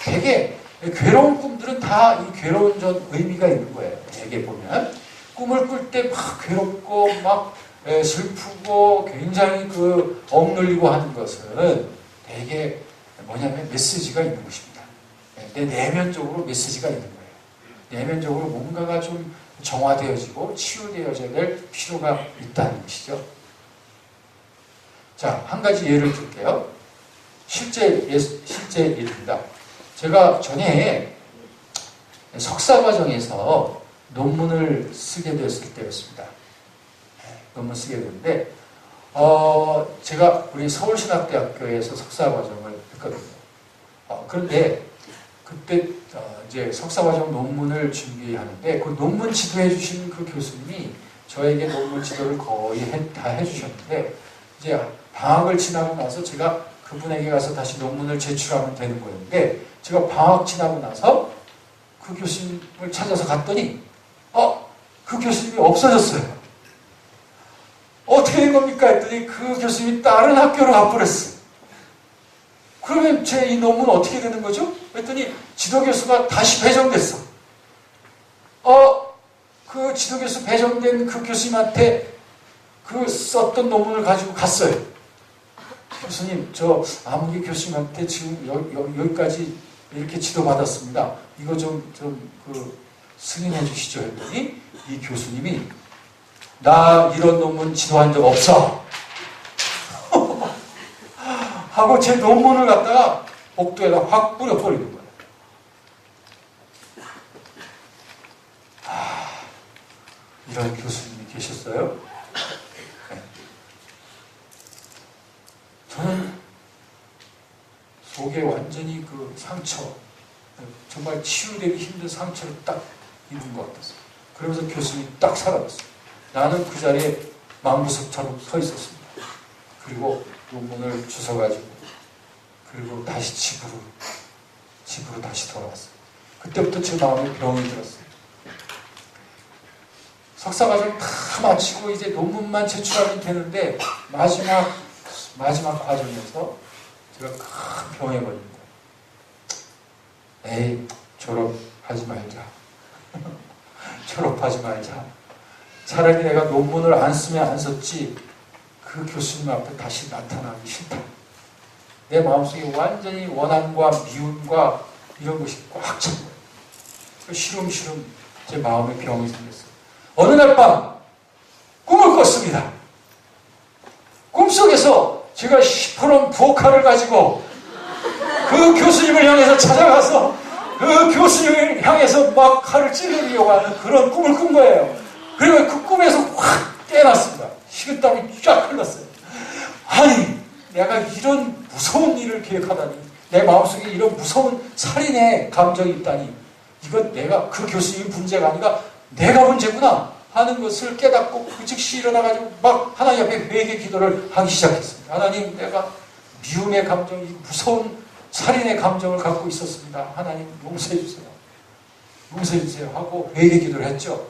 [SPEAKER 1] 되게 괴로운 꿈들은 다 이 괴로운 전 의미가 있는 거예요. 되게 보면 꿈을 꿀 때 막 괴롭고 막 슬프고 굉장히 억눌리고 하는 것은 되게 뭐냐면 메시지가 있는 것입니다. 내 내면적으로 메시지가 있는 거예요. 내면적으로 뭔가가 좀 정화되어지고 치유되어져야 될 필요가 있다는 것이죠. 자, 한 가지 예를 들게요. 실제 일입니다. 제가 전에 석사 과정에서 논문을 쓰게 되었을 때였습니다. 논문 쓰게 됐는데 제가 우리 서울신학대학교에서 석사과정을 했거든요. 그런데 그때 이제 석사과정 논문을 준비하는데 그 논문 지도해 주신 그 교수님이 저에게 논문 지도를 거의 다 해주셨는데 이제 방학을 지나고 나서 제가 그분에게 가서 다시 논문을 제출하면 되는 거였는데 제가 방학 지나고 나서 그 교수님을 찾아서 갔더니 그 교수님이 없어졌어요. 어떻게 된 겁니까? 했더니 그 교수님이 다른 학교로 가버렸어요. 그러면 제 이 논문 어떻게 되는 거죠? 했더니 지도교수가 다시 배정됐어. 그 지도교수 배정된 그 교수님한테 그 썼던 논문을 가지고 갔어요. 교수님, 저 아무개 교수님한테 지금 여기까지 이렇게 지도받았습니다. 이거 좀 승인해 주시죠. 했더니 이 교수님이 나 이런 논문 지도한 적 없어. 하고 제 논문을 갖다가 복도에다 확 뿌려버리는 거예요. 이런 교수님이 계셨어요. 네. 저는 속에 완전히 그 상처, 정말 치유되기 힘든 상처를 딱 입은 것 같았어요. 그러면서 교수님이 딱 사라졌어요. 나는 그 자리에 망부석처럼 서 있었습니다. 그리고 논문을 주워가지고 그리고 다시 집으로 다시 돌아왔어요. 그때부터 제 마음에 병이 들었어요. 석사과정 다 마치고 이제 논문만 제출하면 되는데 마지막 과정에서 제가 큰 병에 걸린 거예요. 에이, 졸업하지 말자. 졸업하지 말자. 차라리 내가 논문을 안 쓰면 안 썼지 그 교수님 앞에 다시 나타나기 싫다. 내 마음속에 완전히 원한과 미움과 이런 것이 꽉 찬 거예요. 시름시름 제 마음에 병이 생겼어요. 어느 날 밤 꿈을 꿨습니다. 꿈속에서 제가 시퍼런 부엌칼을 가지고 그 교수님을 향해서 찾아가서 그 교수님을 향해서 막 칼을 찌르려고 하는 그런 꿈을 꾼 거예요. 그리고 그 꿈에서 확 깨어났습니다. 식은땀이 쫙 흘렀어요. 아니, 내가 이런 무서운 일을 계획하다니, 내 마음속에 이런 무서운 살인의 감정이 있다니, 이건 내가 그 교수님이 문제가 아니라 내가 문제구나 하는 것을 깨닫고 그 즉시 일어나가지고 막 하나님 앞에 회개 기도를 하기 시작했습니다. 하나님, 내가 미움의 감정, 무서운 살인의 감정을 갖고 있었습니다. 하나님 용서해 주세요. 용서해 주세요 하고 회개 기도를 했죠.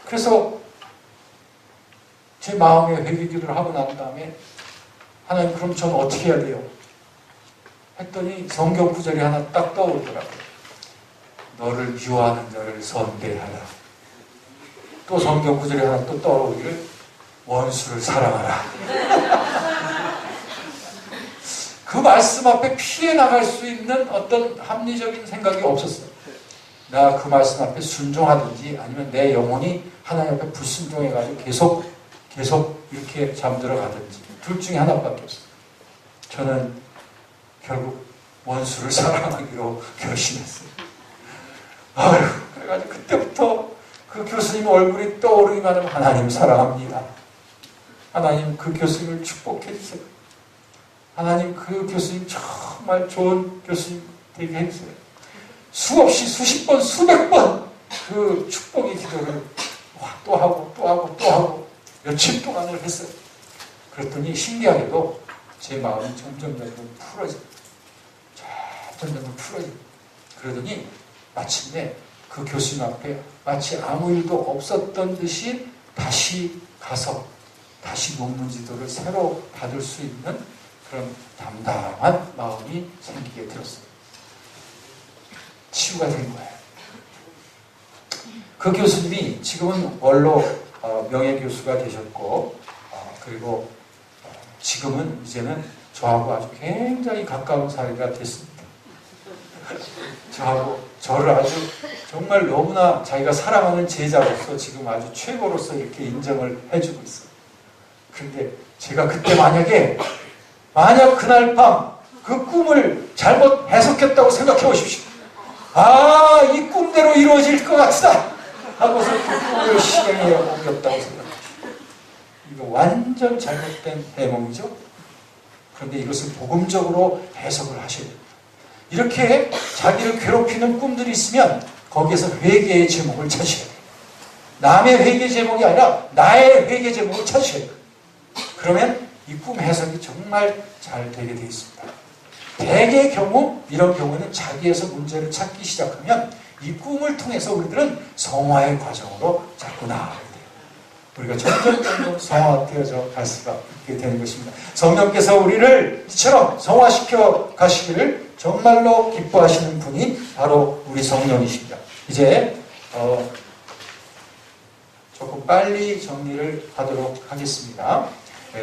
[SPEAKER 1] 그래서 제 마음에 회개 기도를 하고 난 다음에 하나님, 그럼 저는 어떻게 해야 돼요? 했더니 성경 구절이 하나 딱 떠오르더라고요. 너를 미워하는 자를 선대하라. 또 성경 구절이 하나 또 떠오르기를 원수를 사랑하라. 그 말씀 앞에 피해 나갈 수 있는 어떤 합리적인 생각이 없었어요. 나 그 말씀 앞에 순종하든지 아니면 내 영혼이 하나님 앞에 불순종해가지고 계속 이렇게 잠들어 가든지 둘 중에 하나밖에 없어요. 저는 결국 원수를 사랑하기로 결심했어요. 그래가지고 그때부터 그 교수님 얼굴이 떠오르기만 하면 하나님 사랑합니다. 하나님 그 교수님을 축복해 주세요. 하나님 그 교수님 정말 좋은 교수님 되게 해주세요. 수없이 수십 번 수백 번 그 축복의 기도를 또 하고 며칠 동안을 했어요. 그랬더니 신기하게도 제 마음이 점점 풀어져요. 점점 풀어져요. 그러더니 마침내 그 교수님 앞에 마치 아무 일도 없었던 듯이 다시 가서 다시 논문 지도를 새로 받을 수 있는 그런 담담한 마음이 생기게 되었어요. 치유가 된 거예요. 그 교수님이 지금은 원로 명예교수가 되셨고 그리고 지금은 이제는 저하고 아주 굉장히 가까운 사이가 됐습니다. 저를 아주 정말 너무나 자기가 사랑하는 제자로서 지금 아주 최고로서 이렇게 인정을 해주고 있어요. 그런데 제가 그때 만약 그날 밤 그 꿈을 잘못 해석했다고 생각해 보십시오. 이 꿈대로 이루어질 것 같다. 하고서 그 꿈을 실행에 옮겼다고 생각합니다. 이거 완전 잘못된 해몽이죠. 그런데 이것을 복음적으로 해석을 하셔야 됩니다. 이렇게 자기를 괴롭히는 꿈들이 있으면 거기에서 회개의 제목을 찾으셔야 돼요. 남의 회개 제목이 아니라 나의 회개 제목을 찾으셔야 돼요. 그러면 이 꿈 해석이 정말 잘 되게 되어 있습니다. 대개의 경우 이런 경우는 자기에서 문제를 찾기 시작하면 이 꿈을 통해서 우리들은 성화의 과정으로 자꾸 나아가게 돼요. 우리가 점점 성화되어져 갈 수가 있게 되는 것입니다. 성령께서 우리를 이처럼 성화시켜 가시기를 정말로 기뻐하시는 분이 바로 우리 성령이십니다. 이제 조금 빨리 정리를 하도록 하겠습니다.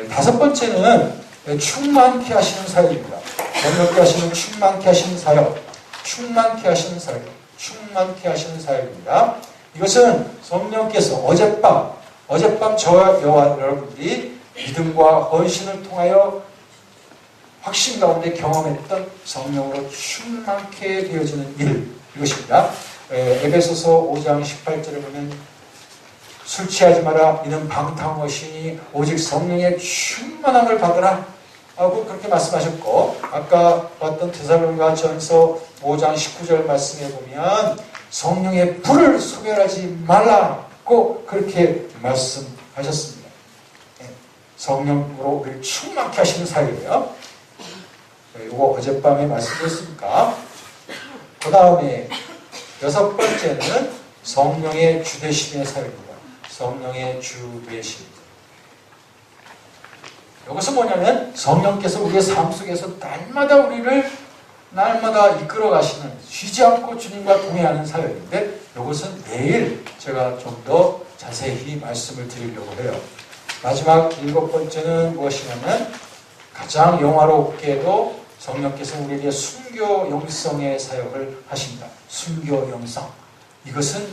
[SPEAKER 1] 다섯 번째는 충만케 하시는 사역입니다. 성령께 하시는 충만케 하시는 사역, 충만케 하시는 사역, 충만케 하시는 사역입니다. 이것은 성령께서 어젯밤 저와 여러분들이 믿음과 헌신을 통하여 확신 가운데 경험했던 성령으로 충만케 되어지는 일, 이것입니다. 에베소서 5장 18절에 보면 술 취하지 마라. 이는 방탕하시니 오직 성령의 충만함을 받으라. 하고 그렇게 말씀하셨고, 아까 봤던 데살로니가 전서 5장 19절 말씀에 보면 성령의 불을 소멸하지 말라고 그렇게 말씀하셨습니다. 성령으로 우리를 충만케 하시는 사역이에요. 이거 어젯밤에 말씀드렸으니까. 그 다음에 여섯 번째는 성령의 주되심의 사역입니다. 성령의 주되심. 이것은 뭐냐면 성령께서 우리의 삶 속에서 날마다 이끌어 가시는, 쉬지 않고 주님과 동행하는 사역인데, 이것은 내일 제가 좀 더 자세히 말씀을 드리려고 해요. 마지막 일곱 번째는 무엇이냐면 가장 영화롭게도 성령께서 우리에게 순교 영성의 사역을 하십니다. 순교 영성. 이것은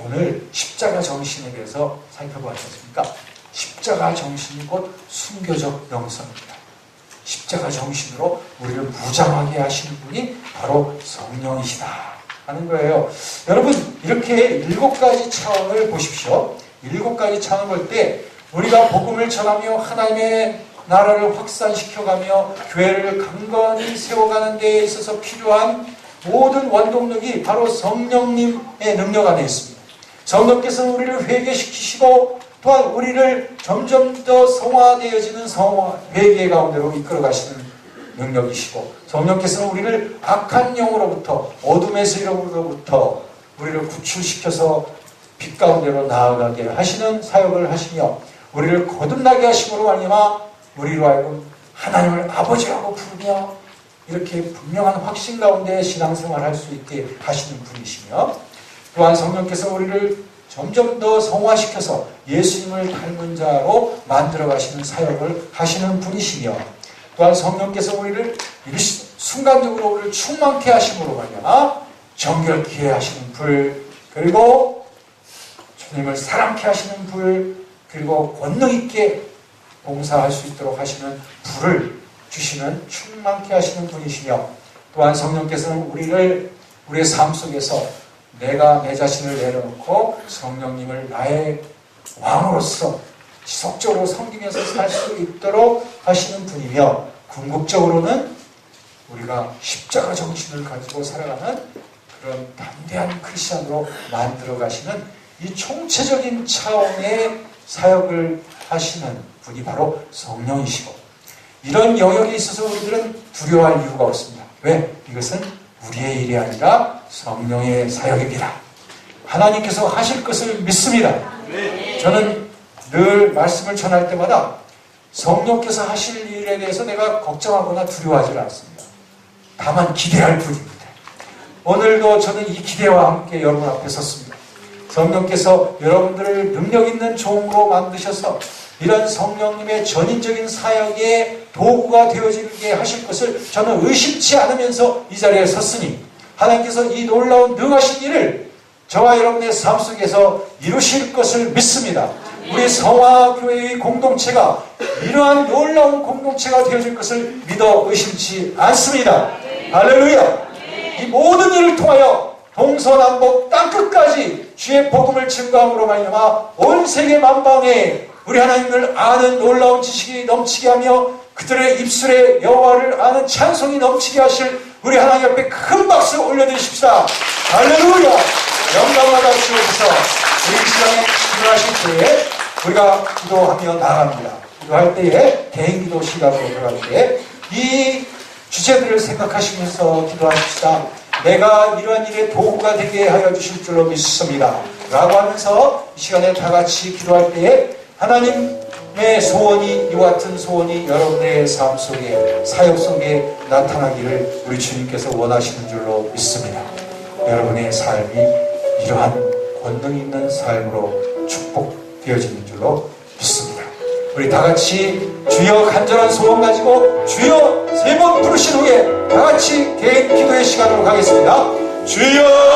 [SPEAKER 1] 오늘 십자가 정신에 대해서 살펴보았습니까? 십자가 정신이 곧 순교적 영성입니다. 십자가 정신으로 우리를 무장하게 하시는 분이 바로 성령이시다 하는 거예요. 여러분, 이렇게 7가지 차원을 보십시오. 7가지 차원을 볼 때 우리가 복음을 전하며 하나님의 나라를 확산시켜가며 교회를 강건히 세워가는 데에 있어서 필요한 모든 원동력이 바로 성령님의 능력 안에 있습니다. 성령께서 우리를 회개시키시고 또한 우리를 점점 더 성화되어지는 회개 가운데로 이끌어 가시는 능력이시고, 성령께서는 우리를 악한 영으로부터, 어둠의 세력으로부터 우리를 구출시켜서 빛 가운데로 나아가게 하시는 사역을 하시며, 우리를 거듭나게 하심으로 말미암아 우리로 하여금 하나님을 아버지라고 부르며 이렇게 분명한 확신 가운데 신앙생활을 할 수 있게 하시는 분이시며, 또한 성령께서 우리를 점점 더 성화시켜서 예수님을 닮은 자로 만들어 가시는 사역을 하시는 분이시며, 또한 성령께서 우리를 순간적으로 우리를 충만케 하심으로 말미암아 정결케 하시는 불, 그리고 주님을 사랑케 하시는 불, 그리고 권능 있게 봉사할 수 있도록 하시는 불을 주시는 충만케 하시는 분이시며, 또한 성령께서는 우리의 삶 속에서 내가 내 자신을 내려놓고 성령님을 나의 왕으로서 지속적으로 섬기면서 살 수 있도록 하시는 분이며, 궁극적으로는 우리가 십자가 정신을 가지고 살아가는 그런 담대한 크리스찬으로 만들어 가시는 이 총체적인 차원의 사역을 하시는 분이 바로 성령이시고, 이런 영역에 있어서 우리들은 두려워할 이유가 없습니다. 왜? 이것은 우리의 일이 아니라 성령의 사역입니다. 하나님께서 하실 것을 믿습니다. 저는 늘 말씀을 전할 때마다 성령께서 하실 일에 대해서 내가 걱정하거나 두려워하지 않습니다. 다만 기대할 뿐입니다. 오늘도 저는 이 기대와 함께 여러분 앞에 섰습니다. 성령께서 여러분들을 능력 있는 종으로 만드셔서 이런 성령님의 전인적인 사역의 도구가 되어지게 하실 것을 저는 의심치 않으면서 이 자리에 섰으니, 하나님께서 이 놀라운 능하신 일을 저와 여러분의 삶 속에서 이루실 것을 믿습니다. 우리 성화교회의 공동체가 이러한 놀라운 공동체가 되어질 것을 믿어 의심치 않습니다. 할렐루야! 이 모든 일을 통하여 동서남북 땅끝까지 주의 복음을 증거함으로 말미암아 온 세계 만방에 우리 하나님을 아는 놀라운 지식이 넘치게 하며 그들의 입술에 여호와를 아는 찬송이 넘치게 하실 우리 하나님 앞에 큰 박수 올려드리십시다. 할렐루야! 영광 받아주시옵소서. 우리 이 시간에 기도하실 때에 우리가 기도하며 나갑니다. 기도할 때에 개인 기도 시간으로 들어갈 때 이 주제들을 생각하시면서 기도하십시다. 내가 이러한 일에 도구가 되게 하여 주실 줄로 믿습니다. 라고 하면서 이 시간에 다 같이 기도할 때에 하나님의 소원이, 이와 같은 소원이 여러분의 삶 속에, 사역 속에 나타나기를 우리 주님께서 원하시는 줄로 믿습니다. 여러분의 삶이 이러한 권능 있는 삶으로 축복되어지는 줄로 믿습니다. 우리 다 같이 주여 간절한 소원 가지고 주여 세 번 부르신 후에 다 같이 개인 기도의 시간으로 가겠습니다. 주여